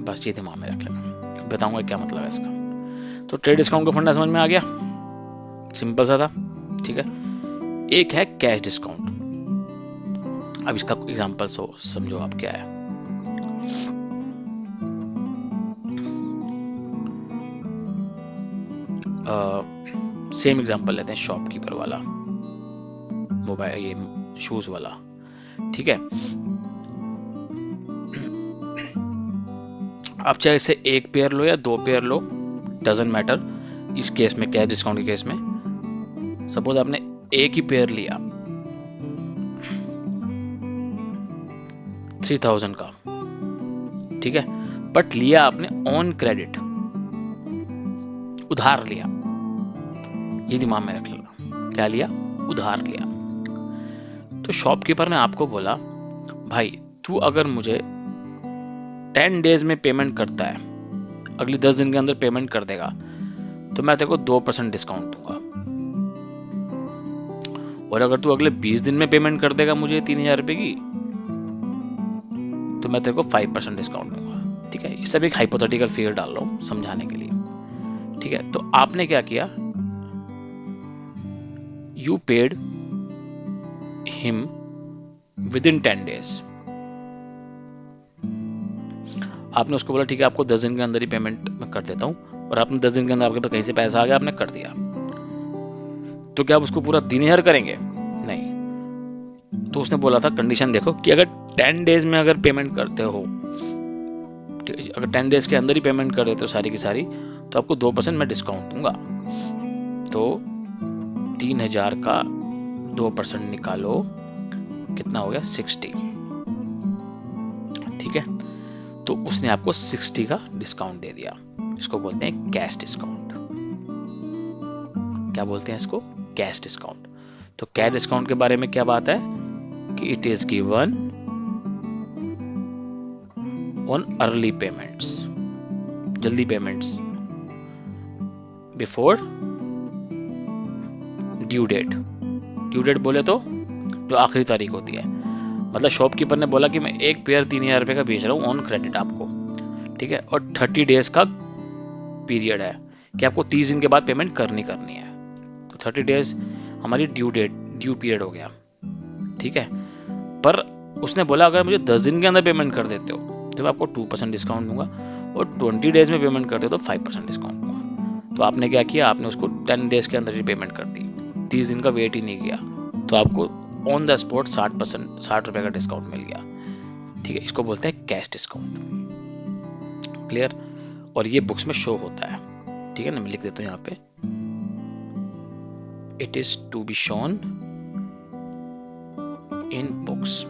बस ये दिमाग में रख लेना, बताऊंगा क्या मतलब है इसका। तो ट्रेड डिस्काउंट का फंडा समझ में आ गया, सिंपल सा था, ठीक है। एक है कैश डिस्काउंट। अब इसका एग्जांपल समझो आप क्या है। सेम एग्जांपल लेते हैं, शॉपकीपर वाला, मोबाइल ये शूज वाला, ठीक है। आप चाहे इसे 1 पेयर लो या 2 पेयर लो, डजंट मैटर। इस केस में कैश डिस्काउंट के केस में सपोज आपने एक ही पेयर लिया 3000 का, ठीक है, बट लिया आपने ऑन क्रेडिट, उधार लिया, ये दिमाग में रख लेना। क्या लिया? उधार लिया। तो शॉपकीपर ने आपको बोला, भाई तू अगर मुझे 10 डेज में पेमेंट करता है, अगली 10 दिन के अंदर पेमेंट कर देगा, तो मैं तेरे को 2% डिस्काउंट दूंगा, और अगर तू अगले 20 दिन में पेमेंट कर देगा मुझे 3,000 रुपए की, तो मैं तेरे को 5% डिस्काउंट दूंगा। ठीक है, ये सब एक हाइपोथेटिकल फिगर डाल रहा हूं समझाने के लिए। ठीक है, तो आपने क्या किया, you paid him with in 10 days. आपने उसको बोला ठीक है, आपको 10 दिन के अंदर ही पेमेंट मैं कर देता हूं, और आपने 10 दिन के अंदर आपके पास कहीं से पैसा आ गया, आपने कर दिया। तो क्या आप उसको पूरा 3,000 करेंगे? नहीं। तो उसने बोला था कंडीशन देखो कि अगर 10 डेज में अगर पेमेंट करते हो, अगर 10 डेज के अंदर ही पेमेंट कर देते हो सारी की सारी, तो आपको 2% मैं डिस्काउंट दूंगा। तो 3,000 का 2% निकालो, कितना हो गया? 60। ठीक है, तो उसने आपको 60 का डिस्काउंट दे दिया। इसको बोलते हैं कैश डिस्काउंट। क्या बोलते हैं इसको? Cash discount. तो कैश डिस्काउंट के बारे में क्या बात है कि it is given on early payments, जल्दी payments, before due date. Due date बोले तो जो आखिरी तारीख होती है। मतलब शॉपकीपर ने बोला कि मैं एक पेयर 3,000 रुपए का बेच रहा हूँ ऑन क्रेडिट आपको, ठीक है, और 30 डेज का पीरियड है कि आपको 30 दिन के बाद पेमेंट करनी है। तो 30 डेज हमारी ड्यू पीरियड हो गया। ठीक है, पर उसने बोला अगर मुझे 10 दिन के अंदर पेमेंट कर देते हो तो मैं आपको 2% डिस्काउंट दूंगा, और 20 डेज में पेमेंट करते हो तो 5% डिस्काउंट दूंगा। तो आपने क्या किया, आपने उसको 10 डेज के अंदर ही पेमेंट कर दी, 30 दिन का वेट ही नहीं किया, तो आपको ऑन द स्पॉट 60 रुपए का डिस्काउंट मिल गया। ठीक है, इसको बोलते हैं कैश डिस्काउंट। क्लियर? और ये बुक्स में शो होता है। ठीक है ना, मैं लिख देता हूं यहाँ पे, it is to be shown in books.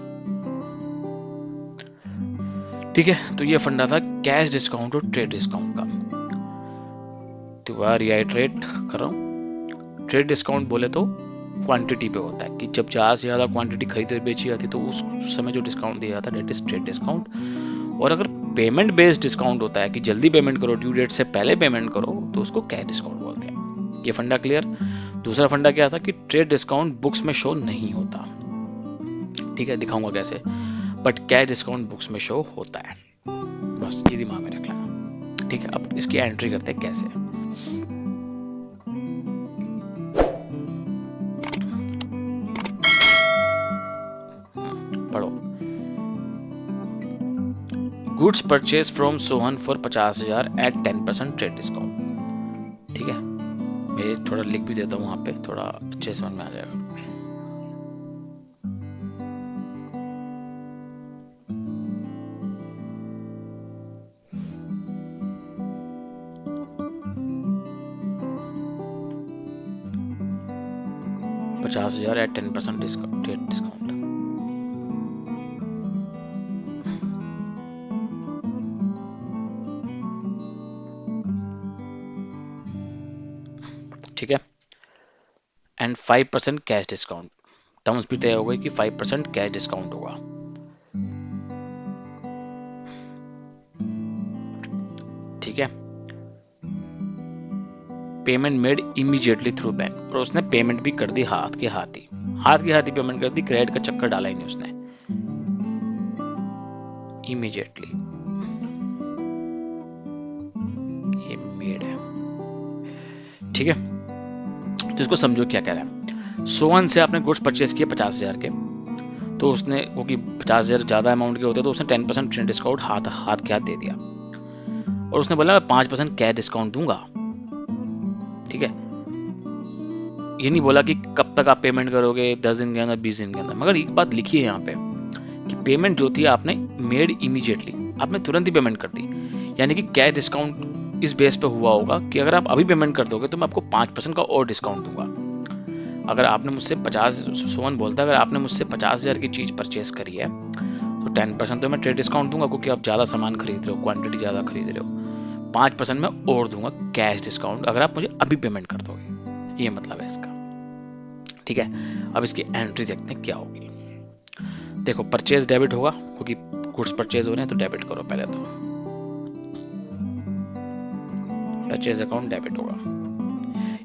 ठीक है, तो ये फंडा था कैश डिस्काउंट और ट्रेड डिस्काउंट का। दोबारा रिआइटरेट कर रहा हूं, ट्रेड डिस्काउंट बोले तो क्वांटिटी पे होता है कि जब ज्यादा से ज्यादा क्वांटिटी खरीदी और बेची जाती तो उस समय जो डिस्काउंट दिया जाता है डेट इज ट्रेड डिस्काउंट। और अगर पेमेंट बेस्ड डिस्काउंट होता है कि जल्दी पेमेंट करो, ड्यू डेट से पहले पेमेंट करो, तो उसको कैश डिस्काउंट बोलते हैं। ये फंडा क्लियर? दूसरा फंडा क्या था कि ट्रेड डिस्काउंट बुक्स में शो नहीं होता। ठीक है, दिखाऊंगा कैसे, बट कैश डिस्काउंट बुक्स में शो होता है। बस ये दिमाग में रख लेना। ठीक है, अब इसकी एंट्री करते हैं कैसे। पढ़ो, goods purchase from Sohan for 50,000 at 10% trade discount. ठीक है, मैं थोड़ा लिख भी देता हूँ वहां पे, थोड़ा अच्छे समझ में आ जाएगा। $50,000 एट 10% डिस्काउंट, ट्रेड डिस्काउंट। ठीक है, एंड 5% कैश डिस्काउंट। टर्म्स भी तय हो गई कि 5% कैश डिस्काउंट होगा। ठीक है, payment made immediately through bank, और उसने पेमेंट भी कर दी हाथ के हाथ ही पेमेंट कर दी, क्रेडिट का चक्कर डाला ही नहीं उसने, इमीडिएटली। ये मेड है। ठीक है, तो इसको समझो क्या कह रहा है। सोहन से आपने गुड्स परचेज किए 50,000 के, तो उसने वो कि 50,000 ज्यादा अमाउंट के होते तो उसने 10% डिस्काउंट हाथ के हाथ दे दिया, और उसने बोला मैं 5% कैश डिस्काउंट दूंगा। ठीक है, ये नहीं बोला कि कब तक आप पेमेंट करोगे, 10 दिन के अंदर, 20 दिन के अंदर, मगर एक बात लिखी है यहाँ पे कि पेमेंट जो थी आपने मेड इमीडिएटली, आपने तुरंत ही पेमेंट कर दी। यानी कि कैश डिस्काउंट इस बेस पे हुआ होगा कि अगर आप अभी पेमेंट कर दोगे तो मैं आपको 5% का और डिस्काउंट दूंगा। अगर आपने मुझसे 50, सोहन बोलता है अगर आपने मुझसे 50,000 की चीज परचेस करी है तो 10% तो मैं ट्रेड डिस्काउंट दूंगा क्योंकि आप ज़्यादा सामान खरीद रहे हो, क्वांटिटी ज़्यादा खरीद रहे हो। 5% मैं और दूंगा कैश डिस्काउंट अगर आप मुझे अभी पेमेंट कर दोगे, ये मतलब है इसका। ठीक है, अब इसकी एंट्री देखते हैं क्या होगी। देखो परचेज डेबिट होगा क्योंकि गुड्स परचेज हो रहे हैं, तो डेबिट करो पहले, तो परचेज अकाउंट डेबिट होगा,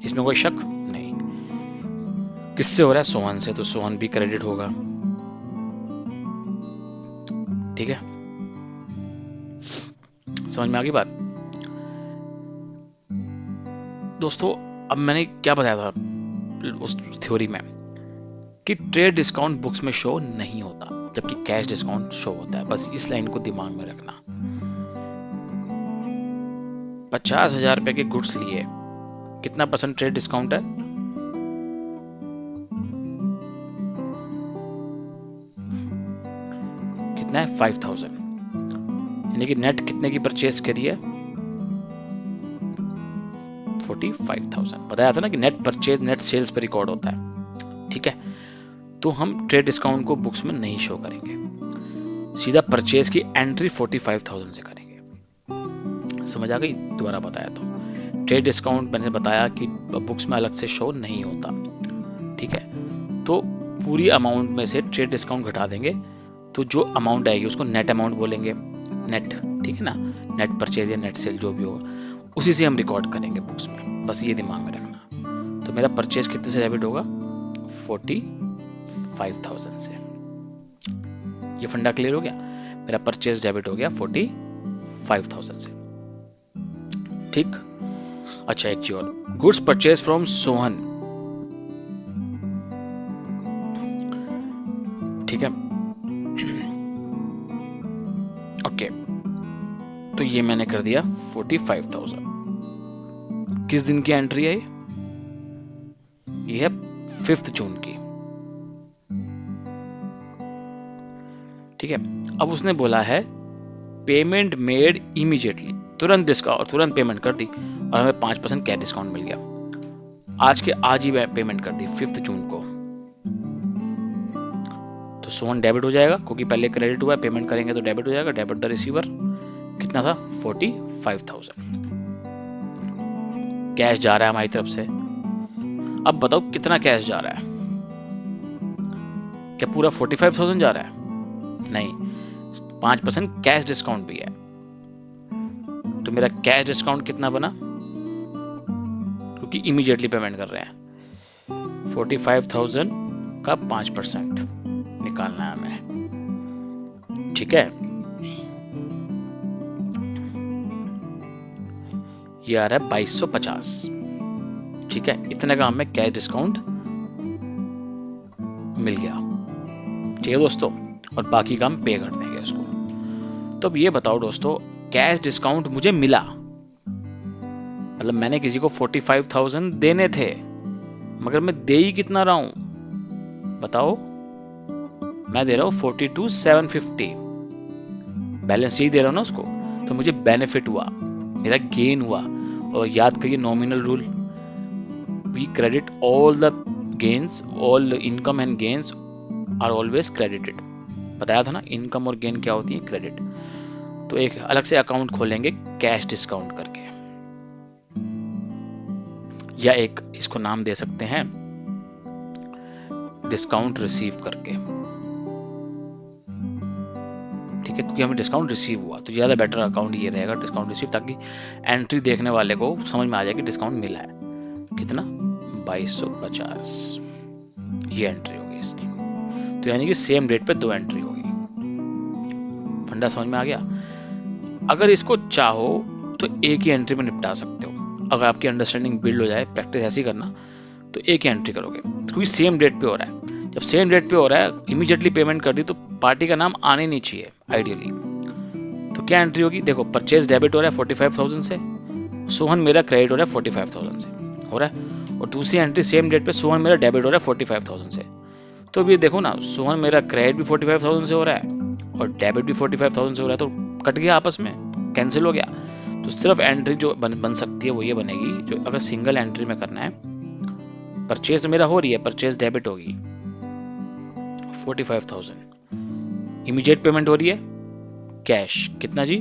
इसमें कोई शक नहीं। किससे हो रहा है? सोहन से, तो सोहन भी क्रेडिट होगा। ठीक है, समझ में आ गई बात दोस्तों। अब मैंने क्या बताया था उस थ्योरी में कि ट्रेड डिस्काउंट बुक्स में शो नहीं होता जबकि कैश डिस्काउंट शो होता है। बस इस लाइन को दिमाग में रखना। 50,000 रुपए के गुड्स लिए कितना परसेंट ट्रेड डिस्काउंट है? कितना है? 5,000, यानी कि नेट कितने की परचेज करी है? 45,000। बताया था ना कि नेट परचेज नेट सेल्स पे रिकॉर्ड होता है। ठीक है, तो हम ट्रेड डिस्काउंट को बुक्स में नहीं शो करेंगे, सीधा परचेज की एंट्री 45,000 से करेंगे। समझ आ गई? दोबारा बताया तो ट्रेड डिस्काउंट मैंने बताया कि बुक्स में अलग से शो नहीं होता। ठीक है, तो पूरी अमाउंट में से ट्रेड डिस्काउंट घटा देंगे, तो जो अमाउंट आएगी उसको नेट अमाउंट बोलेंगे, नेट। ठीक है ना, नेट परचेज या नेट सेल जो भी होगा उसी से हम रिकॉर्ड करेंगे बुक्स में। बस ये दिमाग में रखना। तो मेरा परचेज कितने से डेबिट होगा? 45,000 से। ये फंडा क्लियर हो गया? मेरा परचेज डेबिट हो गया 45,000 से। ठीक, अच्छा एक चीज और, गुड्स परचेज फ्रॉम सोहन। ठीक है, ओके, तो ये मैंने कर दिया 45,000। किस दिन की एंट्री है ये है 5 जून की। ठीक है, अब उसने बोला है पेमेंट मेड इमीडिएटली, तुरंत डिस्काउंट, तुरंत पेमेंट कर दी और हमें 5% कैश डिस्काउंट मिल गया। आज के आज ही पेमेंट कर दी 5 जून को, तो सोहन डेबिट हो जाएगा क्योंकि पहले क्रेडिट हुआ है, पेमेंट करेंगे तो डेबिट हो जाएगा। डेबिट द रिसीवर, कितना था? 45,000 कैश जा रहा है हमारी तरफ से। अब बताओ कितना कैश जा रहा है? क्या पूरा 45,000 जा रहा है? नहीं, 5% कैश डिस्काउंट भी है। तो मेरा कैश डिस्काउंट कितना बना? क्योंकि इमीडिएटली पेमेंट कर रहे हैं, 45,000 का 5% निकालना है हमें। ठीक है, ये आ रहा है 2250। ठीक है, इतने का हमें कैश डिस्काउंट मिल गया। ठीक है दोस्तों, और बाकी का हम पे कर देंगे इसको। तो अब ये बताओ दोस्तों, कैश डिस्काउंट मुझे मिला, मतलब मैंने किसी को 45,000 देने थे, मगर मैं दे ही कितना रहा हूं बताओ? मैं दे रहा हूं 42,750, बैलेंस यही दे रहा हूं ना उसको। तो मुझे बेनिफिट हुआ, मेरा गेन हुआ। और याद करिए nominal rule, we credit all the gains, all income and gains are always credited. बताया था ना, इनकम और गेन क्या होती है? क्रेडिट। तो एक अलग से अकाउंट खोलेंगे कैश डिस्काउंट करके, या एक इसको नाम दे सकते हैं डिस्काउंट रिसीव करके। ठीक है, क्योंकि हमें डिस्काउंट रिसीव हुआ तो ज्यादा बेटर अकाउंट ये रहेगा, डिस्काउंट रिसीव, ताकि एंट्री देखने वाले को समझ में आ जाए कि डिस्काउंट मिला है। कितना? 2250, ये एंट्री होगी इसकी। तो यानी कि सेम डेट पे 2 एंट्री होगी। फंडा समझ में आ गया? अगर इसको चाहो तो एक ही एंट्री में निपटा सकते हो। अगर आपकी अंडरस्टैंडिंग बिल्ड हो जाए, प्रैक्टिस ऐसी करना, तो एक ही एंट्री करोगे क्योंकि सेम डेट पे हो रहा है। जब सेम डेट पे हो रहा है, इमीडिएटली पेमेंट कर दी, तो पार्टी का नाम आने नहीं चाहिए आइडियली। तो क्या एंट्री होगी? देखो, परचेज डेबिट हो रहा है 45,000 से, सोहन मेरा क्रेडिट हो रहा है 45,000 से हो रहा है, और दूसरी एंट्री सेम डेट पे सोहन मेरा डेबिट हो रहा है 45,000 से। तो अभी देखो ना, सोहन मेरा क्रेडिट भी 45,000 से हो रहा है और डेबिट भी 45,000 से हो रहा है, तो कट गया आपस में, कैंसिल हो गया। तो सिर्फ एंट्री जो बन सकती है वो ये बनेगी, जो अगर सिंगल एंट्री में करना है, परचेज तो मेरा हो रही है, परचेज डेबिट होगी 45,000, इमीडिएट पेमेंट हो रही है कैश कितना जी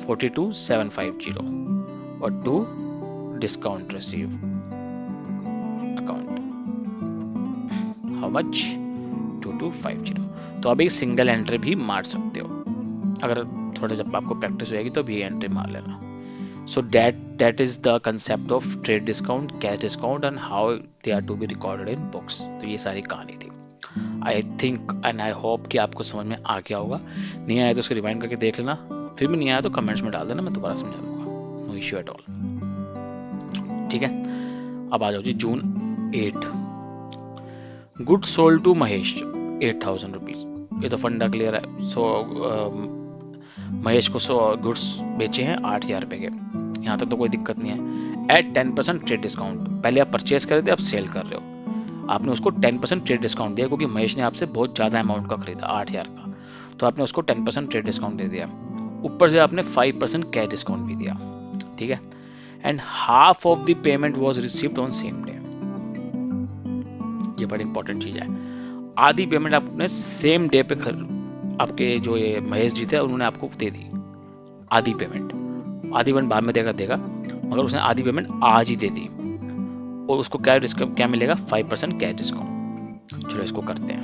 42,750 और to discount receive account how much 2250। तो अब एक सिंगल एंट्री भी मार सकते हो, अगर थोड़ा जब आपको प्रैक्टिस होगी तो भी एंट्री मार लेना। So that is the concept of trade discount, cash discount and how they are to be recorded in books। तो ये सारी कहानी थी। I think and I hope कि आपको समझ में आ गया होगा। नहीं आया तो उसको रिवाइंड करके देख लेना, फिर भी नहीं आया तो कमेंट्स में डाल देना, मैं दोबारा समझा दूंगा, नो इश्यू एट ऑल। ठीक है, अब आ जाओ जी June 8। Good sold to Mahesh 8,000 rupees. ये तो फंडा क्लियर है। सो महेश को 100 गुड्स बेचे हैं 8,000 रुपए के, यहाँ तक तो कोई दिक्कत नहीं है। एट 10% ट्रेड डिस्काउंट, पहले आप परचेज कर रहे थे, अब सेल कर रहे हो, आपने उसको 10% ट्रेड डिस्काउंट दिया क्योंकि महेश ने आपसे बहुत ज्यादा अमाउंट का खरीदा 8,000 का, तो आपने उसको 10% ट्रेड डिस्काउंट दे दिया, ऊपर से आपने 5% कैश डिस्काउंट भी दिया। ठीक है, and half of the payment was received on same day. ये बड़ी इंपॉर्टेंट चीज है, आधी पेमेंट आपने सेम डे पे आपके जो ये महेश जी थे उन्होंने आपको दे दी आधी पेमेंट। आधी पेमेंट बाद में देगा मगर उसने आधी पेमेंट आज ही दे दी, और उसको क्या मिलेगा 5% कैश डिस्काउंट। चलो इसको करते हैं।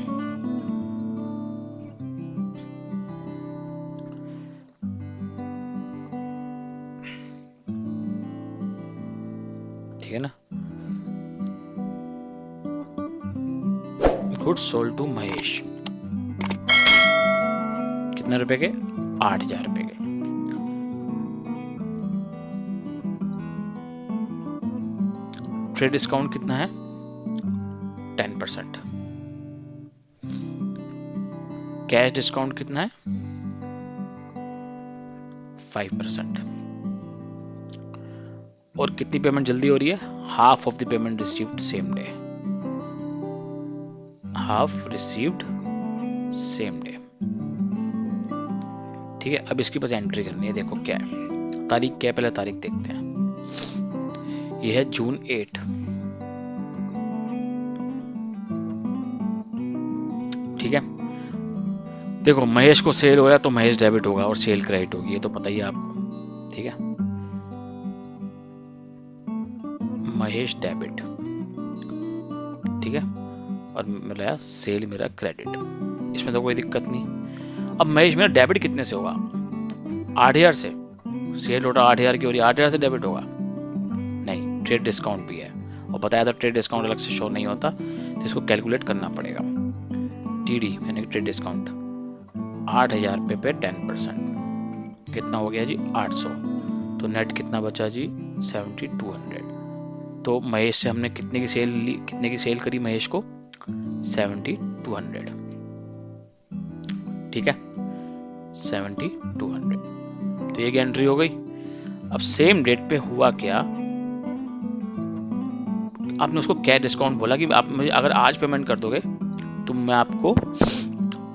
ठीक है ना, गुड्स सोल्ड टू महेश कितने रुपए के 8,000 रुपए के। ट्रेड डिस्काउंट कितना है 10%। कैश डिस्काउंट कितना है 5%। और कितनी पेमेंट जल्दी हो रही है, half of the payment received same day, half received same day. ठीक है, अब इसकी बस एंट्री करनी है। देखो क्या है, तारीख क्या है, पहले तारीख देखते हैं। ये है जून 8। ठीक है, देखो महेश को सेल हो रहा है तो महेश डेबिट होगा और सेल क्रेडिट होगी, ये तो पता ही है आपको। ठीक है, महेश डेबिट, ठीक है, और मेरा सेल मेरा क्रेडिट, इसमें तो कोई दिक्कत नहीं। अब महेश मेरा डेबिट कितने से होगा 8,000 से, सेल ऑर्डर 8,000 की हो रही है, 8,000 से डेबिट होगा नहीं, ट्रेड डिस्काउंट भी है और बताया था ट्रेड डिस्काउंट अलग से शो नहीं होता, तो इसको कैलकुलेट करना पड़ेगा। टीडी यानी ट्रेड डिस्काउंट 8,000 रुपये पे 10% कितना हो गया जी 800, तो नेट कितना बचा जी 7,200। तो महेश से हमने कितने की सेल ली, कितने की सेल करी महेश को 7,200। ठीक है 7,200, तो एक एंट्री हो गई। अब सेम डेट पे हुआ क्या, आपने उसको क्या डिस्काउंट बोला कि आप मुझे अगर आज पेमेंट कर दोगे तो मैं आपको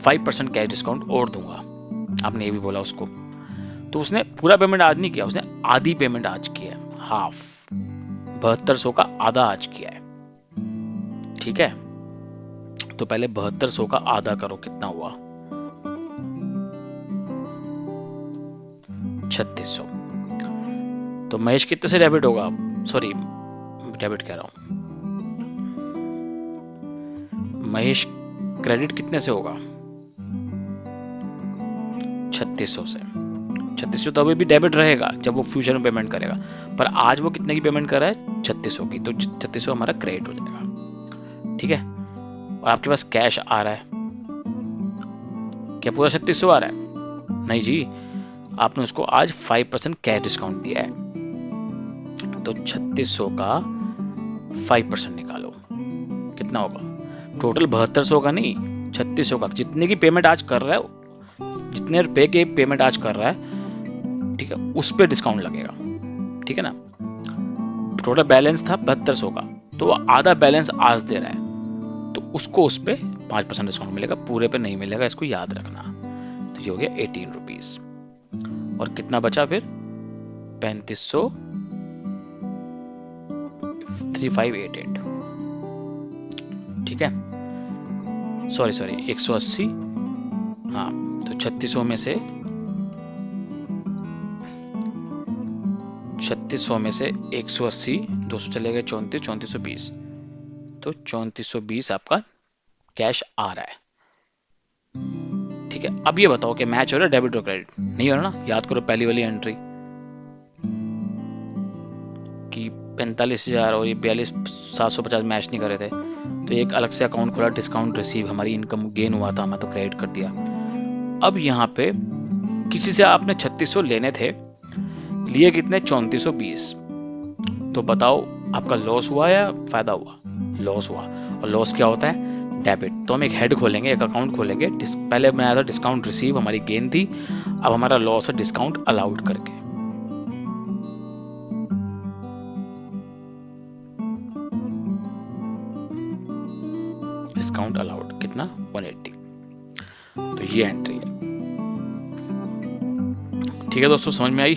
5% कैश डिस्काउंट और दूंगा, आपने ये भी बोला उसको। तो उसने पूरा पेमेंट आज नहीं किया, उसने आधी पेमेंट आज किया है, हाफ 7200 का आधा आज किया है। ठीक है, तो पहले 7200 का आधा करो, कितना हुआ 3600। तो महेश कितने से डेबिट होगा, सॉरी डेबिट कह रहा हूं, महेश क्रेडिट कितने से होगा 3600 से। 3600 तो अभी भी डेबिट रहेगा जब वो फ्यूचर में पेमेंट करेगा, पर आज वो कितने की पेमेंट कर रहा है 3600 की, तो 3600 हमारा क्रेडिट हो जाएगा। ठीक है, और आपके पास कैश आ रहा है, क्या पूरा 3600 आ रहा है, नहीं जी, आपने उसको आज 5% कैश डिस्काउंट दिया है, तो 3600 का 5% निकालो कितना होगा, टोटल 7200 का नहीं 3600 का, जितने की पेमेंट आज कर रहा है, जितने रुपए की पेमेंट आज कर रहा है, ठीक है, उस पे डिस्काउंट लगेगा। ठीक है ना, टोटल बैलेंस था 7200 का, तो वो आधा बैलेंस आज दे रहा है, तो उसको उस पे 5% डिस्काउंट मिलेगा, पूरे पे नहीं मिलेगा, इसको याद रखना। तो ये हो गया 18 रुपीज, और कितना बचा फिर 3500 3588। ठीक है, सॉरी 180 हाँ, तो 3600 में से 180, 200 चले गए 34, 3420, तो 3420 आपका कैश आ रहा है। ठीक है, अब ये बताओ कि मैच हो रहा है डेबिट और क्रेडिट? नहीं हो रहा ना, याद करो पहली वाली एंट्री कि 45,000 और ये 42,750 मैच नहीं कर रहे थे, तो एक अलग से अकाउंट खोला, डिस्काउंट रिसीव, हमारी इनकम गेन हुआ था, मैं तो क्रेडिट कर दिया। अब यहाँ पे किसी से आपने 3600 लेने थे, लिए कितने? 3420, तो बताओ आपका लॉस हुआ या फायदा हुआ? लॉस हुआ। और लॉस क्या होता है? डेबिट। तो हम एक हेड खोलेंगे, एक अकाउंट खोलेंगे, पहले बनाया था डिस्काउंट रिसीव, हमारी गेन थी, अब हमारा लॉस है डिस्काउंट अलाउड करके। डिस्काउंट अलाउड कितना? 180। तो ये एंट्री है। ठीक है दोस्तों, समझ में आई?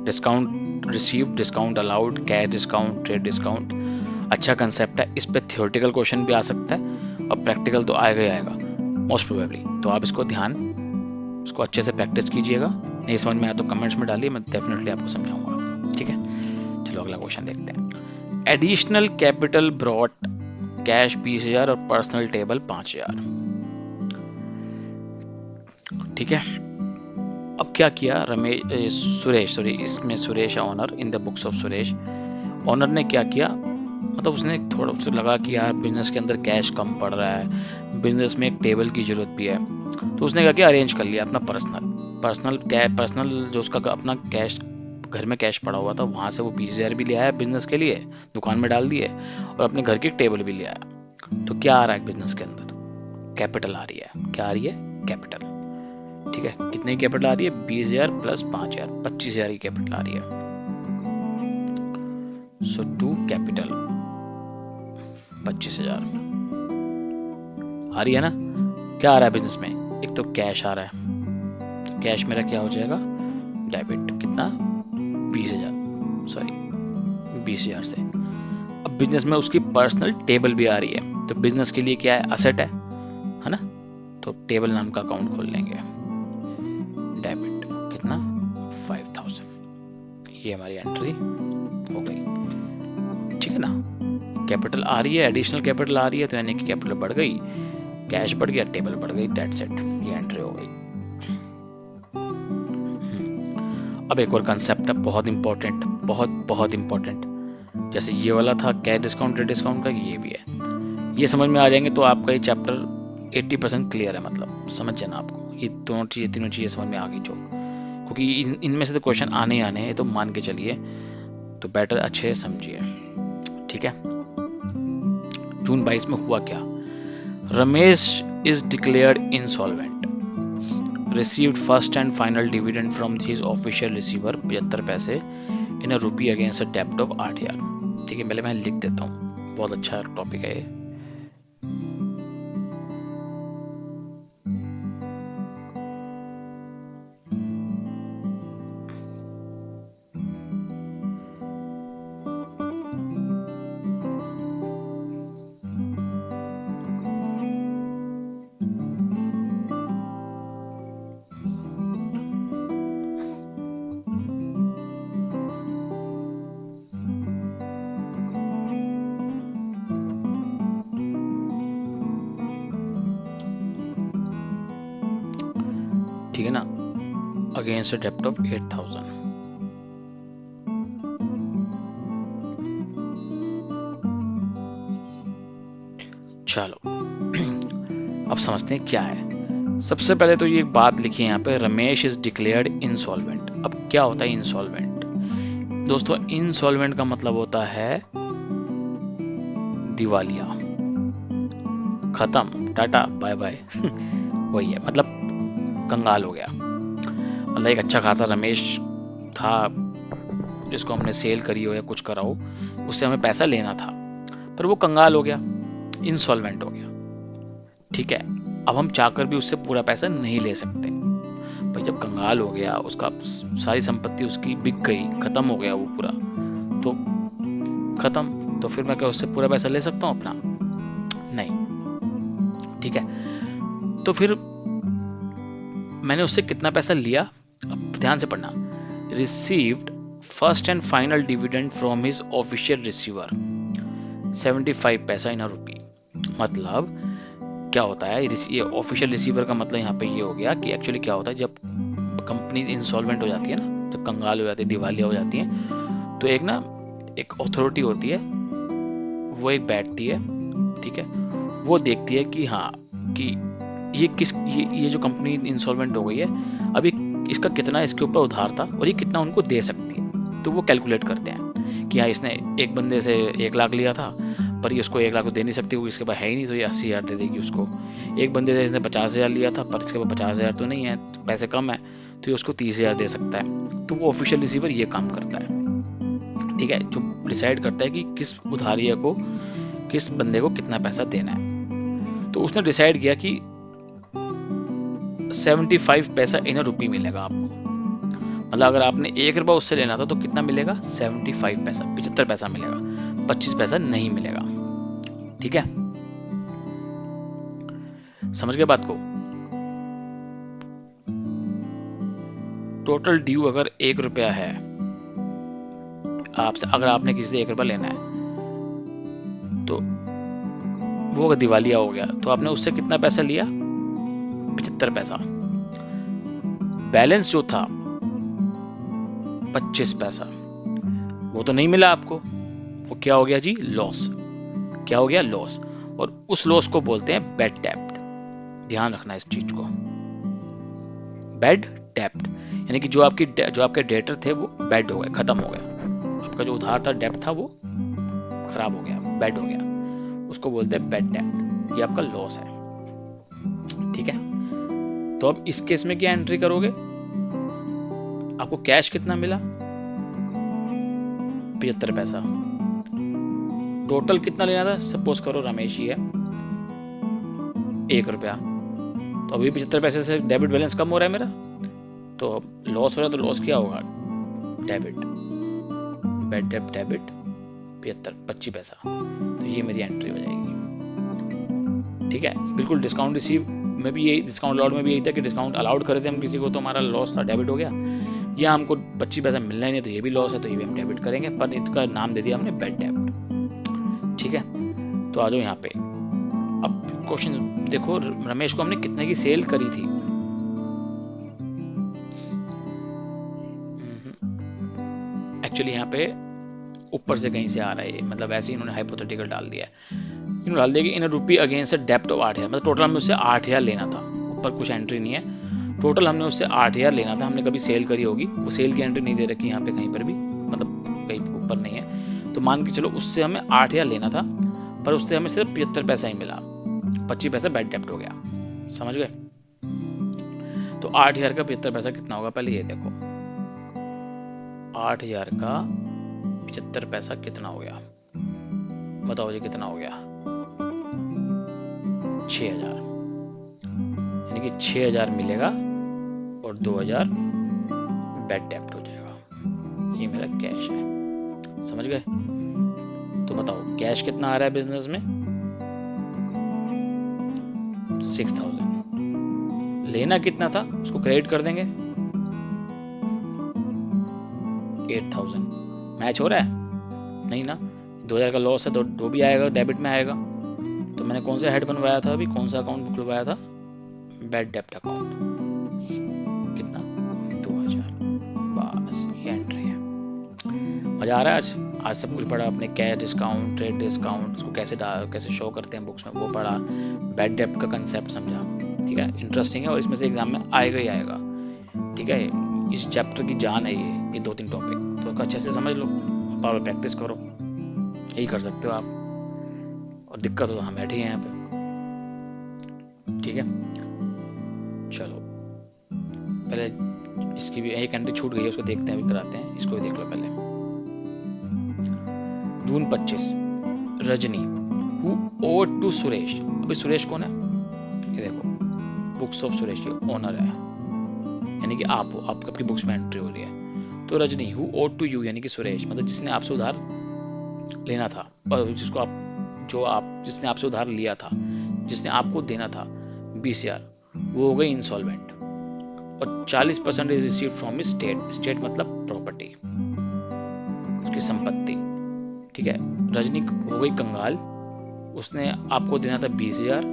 Discount receive, discount allowed, cash discount, trade discount, अच्छा कंसेप्ट है। इस पे थियोरेटिकल क्वेश्चन भी आ सकता है और प्रैक्टिकल तो आएगा ही आएगा मोस्ट प्रोबेबली। तो आप इसको अच्छे से प्रैक्टिस कीजिएगा। नहीं समझ में आया तो कमेंट्स में डालिए, मैं डेफिनेटली आपको समझाऊंगा। ठीक है, चलो अगला क्वेश्चन देखते हैं। एडिशनल कैपिटल ब्रॉट कैश 20,000 और पर्सनल टेबल 5,000। ठीक है, अब क्या किया सुरेश, इसमें Suresh owner, in the books of Suresh, owner ने क्या किया, मतलब उसने थोड़ा उसे लगा कि यार बिजनेस के अंदर कैश कम पड़ रहा है, बिजनेस में एक टेबल की जरूरत भी है, तो उसने क्या किया, अरेंज कर लिया अपना पर्सनल जो उसका अपना कैश घर में कैश पड़ा हुआ था, वहां से वो 20,000 भी ले आया बिजनेस के लिए, दुकान में डाल दिए, और अपने घर की टेबल भी ले आया। तो क्या आ रहा है बिजनेस के अंदर? कैपिटल आ रही है। क्या आ रही है? कैपिटल। ठीक है, कितनी कैपिटल आ रही है? 20,000 प्लस 5,000, 25,000 की कैपिटल आ रही है। सो टू कैपिटल 25,000 आ रही है ना। क्या आ रहा है बिजनेस में? एक तो कैश आ रहा है, तो कैश मेरा क्या हो जाएगा? डेबिट। कितना? 20,000, सॉरी 20,000 से। अब बिजनेस में उसकी पर्सनल टेबल भी आ रही है, तो बिजनेस के लिए क्या है? असेट है ना। तो टेबल नाम का अकाउंट खोल लेंगे, डेबिट कितना? 5,000। ये हमारी एंट्री हो गई। ठीक है ना, कैपिटल आ रही है, एडिशनल कैपिटल आ रही है, तो यानी कि कैपिटल बढ़ गई, कैश बढ़ गया, टेबल बढ़ गई, दैट्स इट, ये एंट्री हो गई। अब एक और कंसेप्ट है बहुत इंपॉर्टेंट, बहुत इंपॉर्टेंट, जैसे ये वाला था कैश डिस्काउंट ट्रेड डिस्काउंट का, ये भी है। ये समझ में आ जाएंगे तो आपका ये चैप्टर 80% क्लियर है, मतलब समझ जाना आपको, ये दोनों चीजें तीनों चीजें समझ में आ गई जो, क्योंकि इनमें से तो क्वेश्चन आने ही आने हैं, तो मान के चलिए, तो बेटर अच्छे समझिए। ठीक है, जून 22 में हुआ क्या? Ramesh is declared insolvent, received first and final dividend from his official receiver 75 पैसे in a rupee against a debt of 8,000। ठीक है, पहले मैं लिख देता हूँ, बहुत अच्छा टॉपिक है ये। ठीक है ना, अगेंस्ट अ डेब्ट ऑफ 8,000। चलो अब समझते हैं क्या है। सबसे पहले तो ये बात लिखी है यहाँ पे, रमेश इज डिक्लेयर्ड इंसॉल्वेंट। अब क्या होता है इंसॉल्वेंट? दोस्तों इंसॉल्वेंट का मतलब होता है दिवालिया, खत्म, टाटा बाय बाय वही है, मतलब कंगाल हो गया। मतलब एक अच्छा खासा रमेश था, जिसको हमने सेल करी हो या कुछ करा हो, उससे हमें पैसा लेना था, पर वो कंगाल हो गया, इंसॉल्वेंट हो गया। ठीक है, अब हम चाहकर भी उससे पूरा पैसा नहीं ले सकते भाई, जब कंगाल हो गया, उसका सारी संपत्ति उसकी बिक गई, खत्म हो गया वो पूरा, तो खत्म, तो फिर मैं क्या उससे पूरा पैसा ले सकता हूँ अपना? नहीं। ठीक है, तो फिर मैंने उससे कितना पैसा लिया, अब ध्यान से पढ़ना, received first and final dividend from his official receiver 75 पैसा इन रुपी। मतलब क्या होता है, ये ऑफिशियल रिसीवर का मतलब यहाँ पे ये हो गया कि एक्चुअली क्या होता है, जब कंपनी इंसॉल्वेंट हो जाती है ना, जब कंगाल हो जाती है, दिवालिया हो जाती है, तो एक अथॉरिटी होती है, वो एक बैठती है, ठीक है, वो देखती है कि हाँ, कि ये जो कंपनी इंसॉल्वेंट हो गई है, अभी इसका कितना इसके ऊपर उधार था और ये कितना उनको दे सकती है। तो वो कैलकुलेट करते हैं कि हाँ, इसने एक बंदे से 1 लाख लिया था, पर ये उसको 1 लाख तो दे नहीं सकती, वो इसके पास है ही नहीं, तो ये 80,000 दे देगी उसको। एक बंदे से इसने 50,000 लिया था, पर इसके पास 50,000 तो नहीं है, तो पैसे कम है, तो ये उसको 30,000 दे सकता है। तो वो ऑफिशियल रिसीवर ये काम करता है, ठीक है, जो डिसाइड करता है कि किस उधारिया को, किस बंदे को कितना पैसा देना है। तो उसने डिसाइड किया कि 75 पैसा इन रुपी मिलेगा आपको। मतलब अगर आपने 1 रुपया उससे लेना था तो कितना मिलेगा, 75 पैसा, 75 पैसा मिलेगा, 25 पैसा नहीं मिलेगा। ठीक है, समझ गए बात को। टोटल ड्यू अगर 1 रुपया है आपसे, अगर आपने किसी से 1 रुपया लेना है, तो वो अगर दिवालिया हो गया तो आपने उससे कितना पैसा लिया, 75 पैसा। बैलेंस जो था 25 पैसा, वो तो नहीं मिला आपको, वो क्या हो गया जी, लॉस। क्या हो गया, लॉस। और उस लॉस को बोलते हैं बैड डेब्ट। ध्यान रखना इस चीज को, बैड डेब्ट, यानी कि जो आपके डेटर थे वो बैड हो गए, खत्म हो गए, आपका जो उधार था, डेब्ट था, वो खराब हो गया, बैड हो गया, उसको बोलते हैं बैड डेब्ट। ये आपका लॉस है, ठीक है। तो अब इस केस में क्या एंट्री करोगे, आपको कैश कितना मिला, 75 पैसा। टोटल कितना लेना था, सपोज करो रमेश ही है, 1 रुपया, तो अभी 75 पैसे से डेबिट बैलेंस कम हो रहा है मेरा, तो लॉस हो रहा है, तो लॉस क्या होगा, डेबिट, बैड डेब्ट डेबिट 25 पैसा। तो ये मेरी एंट्री हो जाएगी, ठीक है। बिल्कुल डिस्काउंट रिसीव में भी यही, डिस्काउंट अलाउड में भी यही था कि डिस्काउंट अलाउड करे थे हम किसी को, तो हमारा लॉस था, डेबिट हो गया। या हमको 25 पैसा मिलना ही नहीं, तो ये भी लॉस है, तो ये भी हम डेबिट करेंगे, पर इसका नाम दे दिया हमने बैड डेब्ट, ठीक है। तो आ जाओ यहाँ पे, अब क्वेश्चन देखो, रमेश को हमने कितने की सेल करी थी, एक्चुअली यहाँ पे ऊपर से कहीं से आ रहा है, मतलब ऐसे ही इन्होंने हाइपोथेटिकल डाल दिया है, इन्होंने डाल दिया कि इन रुपी अगेंस्ट डेप्ट ऑफ 8,000, मतलब टोटल हमें उससे 8,000 लेना था, ऊपर कुछ एंट्री नहीं है, टोटल हमने उससे 8,000 लेना था, हमने कभी सेल करी होगी, वो सेल की एंट्री नहीं दे रखी यहाँ पे कहीं पर भी, मतलब कहीं ऊपर नहीं है, तो मान के चलो उससे हमें 8,000 लेना था, पर उससे हमें सिर्फ 75 पैसा ही मिला, 25 पैसा बैड डेप्ट हो गया, समझ गए। तो 8,000 का 75 पैसा कितना होगा, पहले ये देखो, 8,000 का 75 पैसा कितना हो गया, बताओ जी कितना हो गया, 6,000, यानी कि 6,000 मिलेगा और 2,000 बैड डेब्ट हो जाएगा, ये मेरा कैश है, समझ गए। तो बताओ कैश कितना आ रहा है बिजनेस में, 6,000, लेना कितना था, उसको क्रेडिट कर देंगे, 8,000, मैच हो रहा है, नहीं ना, 2,000 का लॉस है, तो दो भी आएगा, डेबिट में आएगा। तो मैंने कौन सा हेड बनवाया था अभी, कौन सा अकाउंट खुलवाया था, बैड डेब्ट अकाउंट, कितना, 2,000, बस ये एंट्री है। मजा आ रहा है आज सब कुछ पढ़ा अपने, कैश डिस्काउंट, ट्रेड डिस्काउंट, उसको कैसे शो करते हैं बुक्स में, वो पढ़ा, बैड डेब्ट का कंसेप्ट समझा, ठीक है, इंटरेस्टिंग है, और इसमें से एग्जाम में आएगा ही आएगा, ठीक है। इस चैप्टर की जान है ये 2-3 टॉपिक, तो अच्छे से समझ लो, पावर प्रैक्टिस करो, यही कर सकते हो आप, और दिक्कत हो तो हम बैठे हैं यहाँ पे, ठीक है। चलो पहले इसकी भी एक एंट्री छूट गई है, उसको देखते हैं, अभी कराते हैं, इसको भी देख लो पहले। June 25, Rajni who owed to Suresh, अभी सुरेश कौन है, ये देखो, बुक्स ऑफ सुरेश, ये ओनर है, यानी कि आप हो, आपकी बुक्स में एंट्री हो रही है। तो Rajni who owed to you, यानी कि सुरेश, मतलब जिसने आपसे उधार लेना था, और जिसने आपसे उधार लिया था, जिसने आपको देना था 20,000, वो हो गई इंसॉल्वेंट, और 40% is received from state. State मतलब प्रॉपर्टी, उसकी संपत्ति। ठीक है, रजनी हो गई कंगाल, उसने आपको देना था 20,000,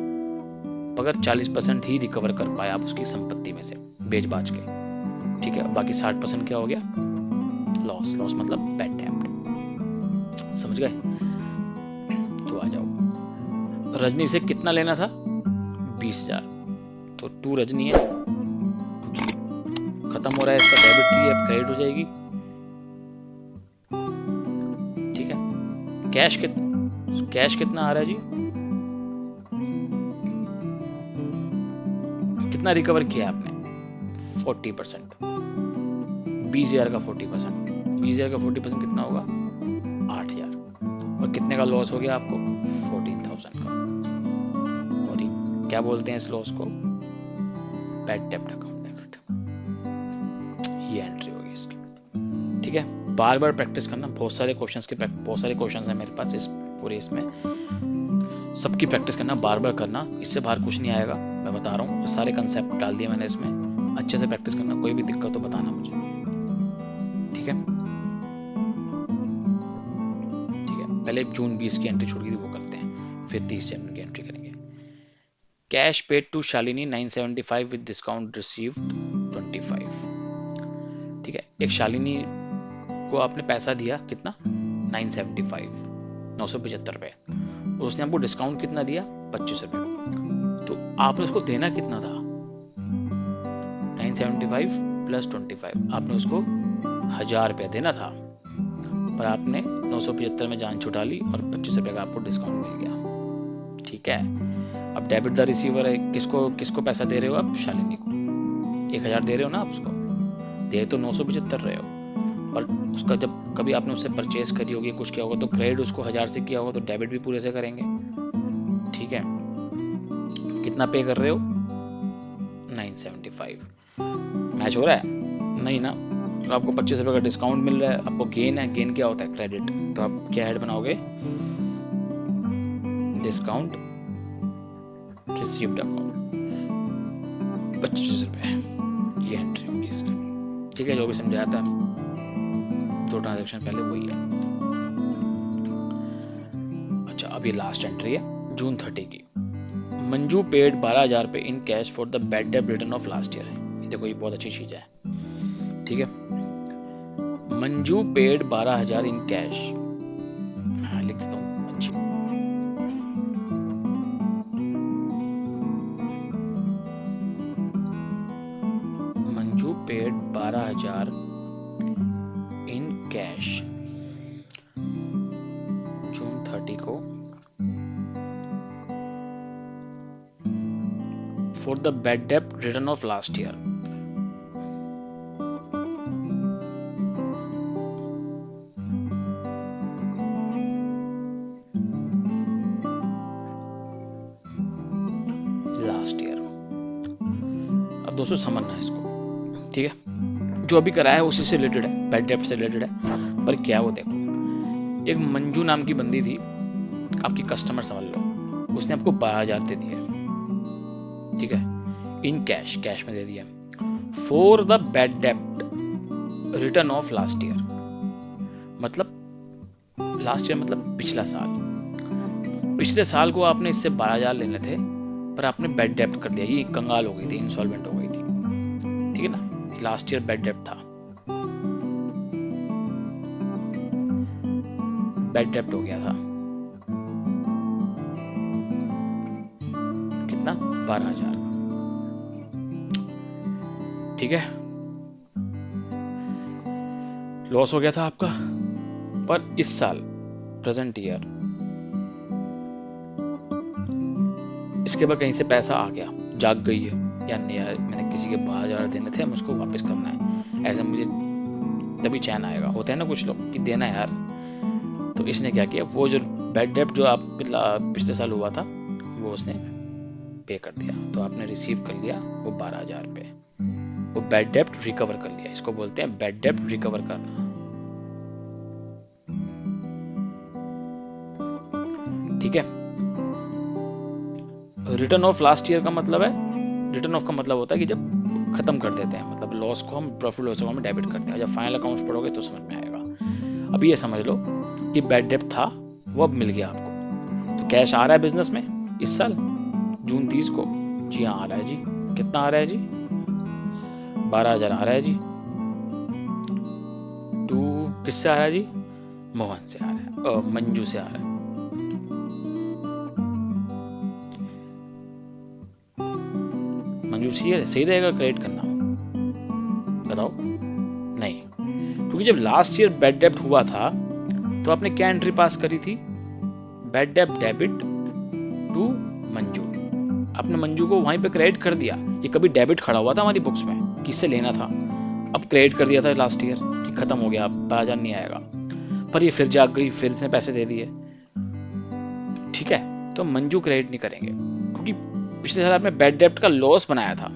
मगर 40% ही रिकवर कर पाया आप उसकी संपत्ति में से बेच बाच के। ठीक है, बाकी 60% क्या हो गया? लॉस। लॉस मतलब बैड डेब्ट। समझ गए? तो आ जाओ, रजनी से कितना लेना था? 20,000। तो 2 रजनी है, क्योंकि खत्म हो रहा है इसका डेबिट थी, अब क्रेडिट हो जाएगी। ठीक है, कैश कितना आ रहा है जी? कितना रिकवर किया आपने? 40%। 20,000 का 40%, 20,000 का 40% कितना होगा? 8,000। और कितने का लॉस हो गया आपको? 14,000 का। और ये क्या बोलते हैं इस लॉस को? बैड डेब्ट अकाउंट डेबिट। ये एंट्री होगी इसकी। ठीक है, बार बार प्रैक्टिस करना। बहुत सारे क्वेश्चंस हैं मेरे पास इस पूरे इसमें, सबकी प्रैक्टिस करना, बार बार करना, इससे बाहर कुछ नहीं आएगा, मैं बता रहा हूँ। सारे कंसेप्ट डाल दिए मैंने इसमें, अच्छे से प्रैक्टिस करना। कोई भी दिक्कत तो बताना मुझे। ठीक है, ठीक है, पहले जून 20 की एंट्री छूट गई थी, वो करते हैं, फिर 30 जनवरी की एंट्री करेंगे। Cash paid to Shalini 975 with discount received 25। ठीक है, एक शालिनी को आपने पैसा दिया, कितना? 975, 975 रुपए, और उसने आपको डिस्काउंट कितना दिया? 25 रुपए। तो आपने उसको देना कितना था? 975 प्लस 25, आपने उसको 1,000 रुपया देना था, पर आपने 975 में जान छुटा ली और 25 रुपए का आपको डिस्काउंट मिल गया। ठीक है, अब डेबिट द रिसीवर है, किसको पैसा दे रहे हो आप? शालिनी को। 1,000 दे रहे हो ना आप उसको, दे तो 975 रहे हो, और उसका जब कभी आपने उससे परचेज करी होगी, कुछ किया होगा, तो क्रेडिट उसको 1,000 से किया होगा, तो डेबिट भी पूरे से करेंगे। ठीक है, कितना पे कर रहे हो? 975। मैच हो रहा है? नहीं ना, तो आपको 25 रुपए का डिस्काउंट मिल रहा है, आपको गेन है। गेन क्या होता है? क्रेडिट। तो आप क्या हेड बनाओगे? डिस्काउंट रिसीव्ड अकाउंट 25 रुपए, ये एंट्री होगी इसकी। ठीक है, जो भी समझाया था, 2 ट्रांजेक्शन पहले वही है। अच्छा, अब ये लास्ट एंट्री है जून 30 की। मंजू पेड 12,000 रुपए in cash for the bad डेब्ट रिटर्न ऑफ लास्ट ईयर। देखो, ये बहुत अच्छी चीज है। ठीक है, मंजू पेड 12,000 इन कैश। हाँ, लिख देता हूँ। अच्छी, मंजू पेड 12,000 इन कैश जून 30 को फॉर द बैड डेब्ट return of last year. Last year. अब दोस्तों समझना है इसको। ठीक है, जो अभी कराया है उसी से रिलेटेड है, बैड डेब्ट से रिलेटेड है। पर क्या वो देखो, एक मंजू नाम की बंदी थी, आपकी कस्टमर समझ लो, उसने आपको 12,000 दे दिया। ठीक है, इन कैश, कैश में दे दिया, फॉर द बैड डेब्ट रिटर्न ऑफ लास्ट ईयर। मतलब लास्ट ईयर मतलब पिछला साल। पिछले साल को आपने इससे 12,000 लेने थे, पर आपने बैड डेब्ट कर दिया, ये कंगाल हो गई थी, इंसॉल्वेंट हो गई थी। ठीक है ना, लास्ट ईयर बैड डेब्ट था, बैड डेब्ट हो गया था, कितना? 12,000। ठीक है, लॉस हो गया था आपका। पर इस साल, प्रेजेंट ईयर, इसके बाद कहीं से पैसा आ गया, जाग गई है, या नहीं यार मैंने किसी के 12,000 देने थे, मुझको वापस करना है, ऐसा मुझे तभी चैन आएगा। होता है ना कुछ लोग कि देना है यार। तो इसने क्या किया, वो जो बैड डेब्ट जो आप पिछले साल हुआ था, वो उसने पे कर दिया। तो आपने रिसीव कर लिया वो 12,000 रुपए, वो बैड डेब्ट रिकवर कर लिया। इसको बोलते हैं बैड डेब्ट रिकवर करना। ठीक है, रिटर्न ऑफ लास्ट ईयर का मतलब है रिटर्न ऑफ का मतलब होता है कि जब खत्म कर देते हैं, मतलब लॉस को हम प्रॉफिट लॉस अकाउंट में डेबिट करते हैं। जब फाइनल अकाउंट्स पढ़ोगे तो समझ में आएगा। अभी ये समझ लो कि बैड डेब्ट था वो अब मिल गया आपको। तो कैश आ रहा है बिजनेस में इस साल जून 30 को? जी हाँ आ रहा है जी। कितना आ रहा है जी? 12,000 आ रहा है जी। टू किससे आ रहा है जी? मोहन से आ रहा है, मंजू से आ रहा है। मंजू सही रहेगा क्रेडिट करना? बताओ। नहीं, क्योंकि जब लास्ट ईयर बैड डेब्ट हुआ था तो आपने क्या एंट्री पास करी थी? बैड डेब्ट डेबिट टू मंजू। आपने मंजू को वहीं पे क्रेडिट कर दिया। ये कभी डेबिट खड़ा हुआ था हमारी बुक्स में कि इससे लेना था, अब क्रेडिट कर दिया था लास्ट ईयर कि खत्म हो गया, अब 12,000 नहीं आएगा। पर ये फिर जाग गई, फिर इसने पैसे दे दिए। ठीक है, तो मंजू क्रेडिट नहीं करेंगे क्योंकि पिछले साल आपने बैड डेब्ट का लॉस बनाया था।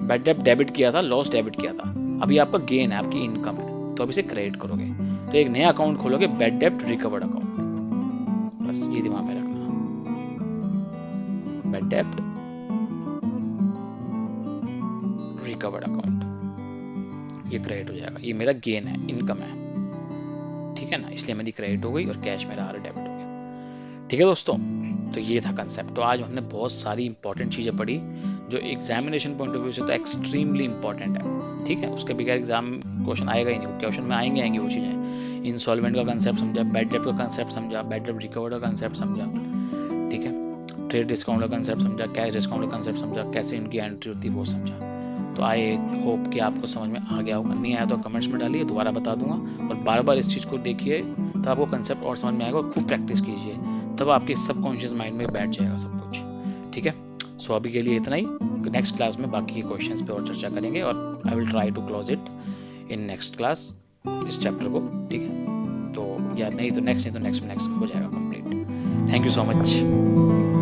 बैड डेब्ट डेबिट किया था, लॉस डेबिट किया था। अभी आपका गेन है, आपकी इनकम है, तो अब इसे क्रेडिट करोगे। तो एक नया अकाउंट खोलोगे, बैड डेब्ट रिकवर्ड अकाउंट। बस ये दिमाग में रखना, बैड डेब्ट रिकवर्ड अकाउंट, ये क्रेडिट हो जाएगा। ये मेरा गेन है, इनकम है, ठीक है ना, इसलिए मेरी क्रेडिट हो गई और कैश मेरा आ रहा डेबिट हो गया। ठीक है दोस्तों, तो ये था कंसेप्ट। तो आज हमने बहुत सारी इंपॉर्टेंट चीजें पढ़ी जो एग्जामिनेशन पॉइंट ऑफ व्यू से तो एक्सट्रीमली इंपॉर्टेंट है। ठीक है, उसके बगैर एग्जाम क्वेश्चन आएगा ही नहीं। क्वेश्चन में आएंगे वो चीजें। इंसॉल्वेंट का कंसेप्ट समझा, बैड डेब्ट का कंसेप्ट समझा, बैड डेब्ट रिकवर्ड का कंसेप्ट समझा, ठीक है, ट्रेड डिस्काउंट का कंसेप्ट समझा, कैश डिस्काउंट का कंसेप्ट समझा, कैसे इनकी एंट्री होती है वो समझा। तो आई होप कि आपको समझ में आ गया होगा। नहीं आया तो कमेंट्स में डालिए, दोबारा बता दूंगा। और बार बार इस चीज़ को देखिए, तो आपको कंसेप्ट और समझ में आएगा। खूब प्रैक्टिस कीजिए, तब आपके सबकॉन्शियस माइंड में बैठ जाएगा सब कुछ। ठीक है, सो अभी के लिए इतना ही। नेक्स्ट क्लास में बाकी के क्वेश्चंस पे और चर्चा करेंगे, और I will try to close it in next class, इस चैप्टर को। ठीक है, तो याद नहीं तो नेक्स्ट हो जाएगा complete. Thank you so much.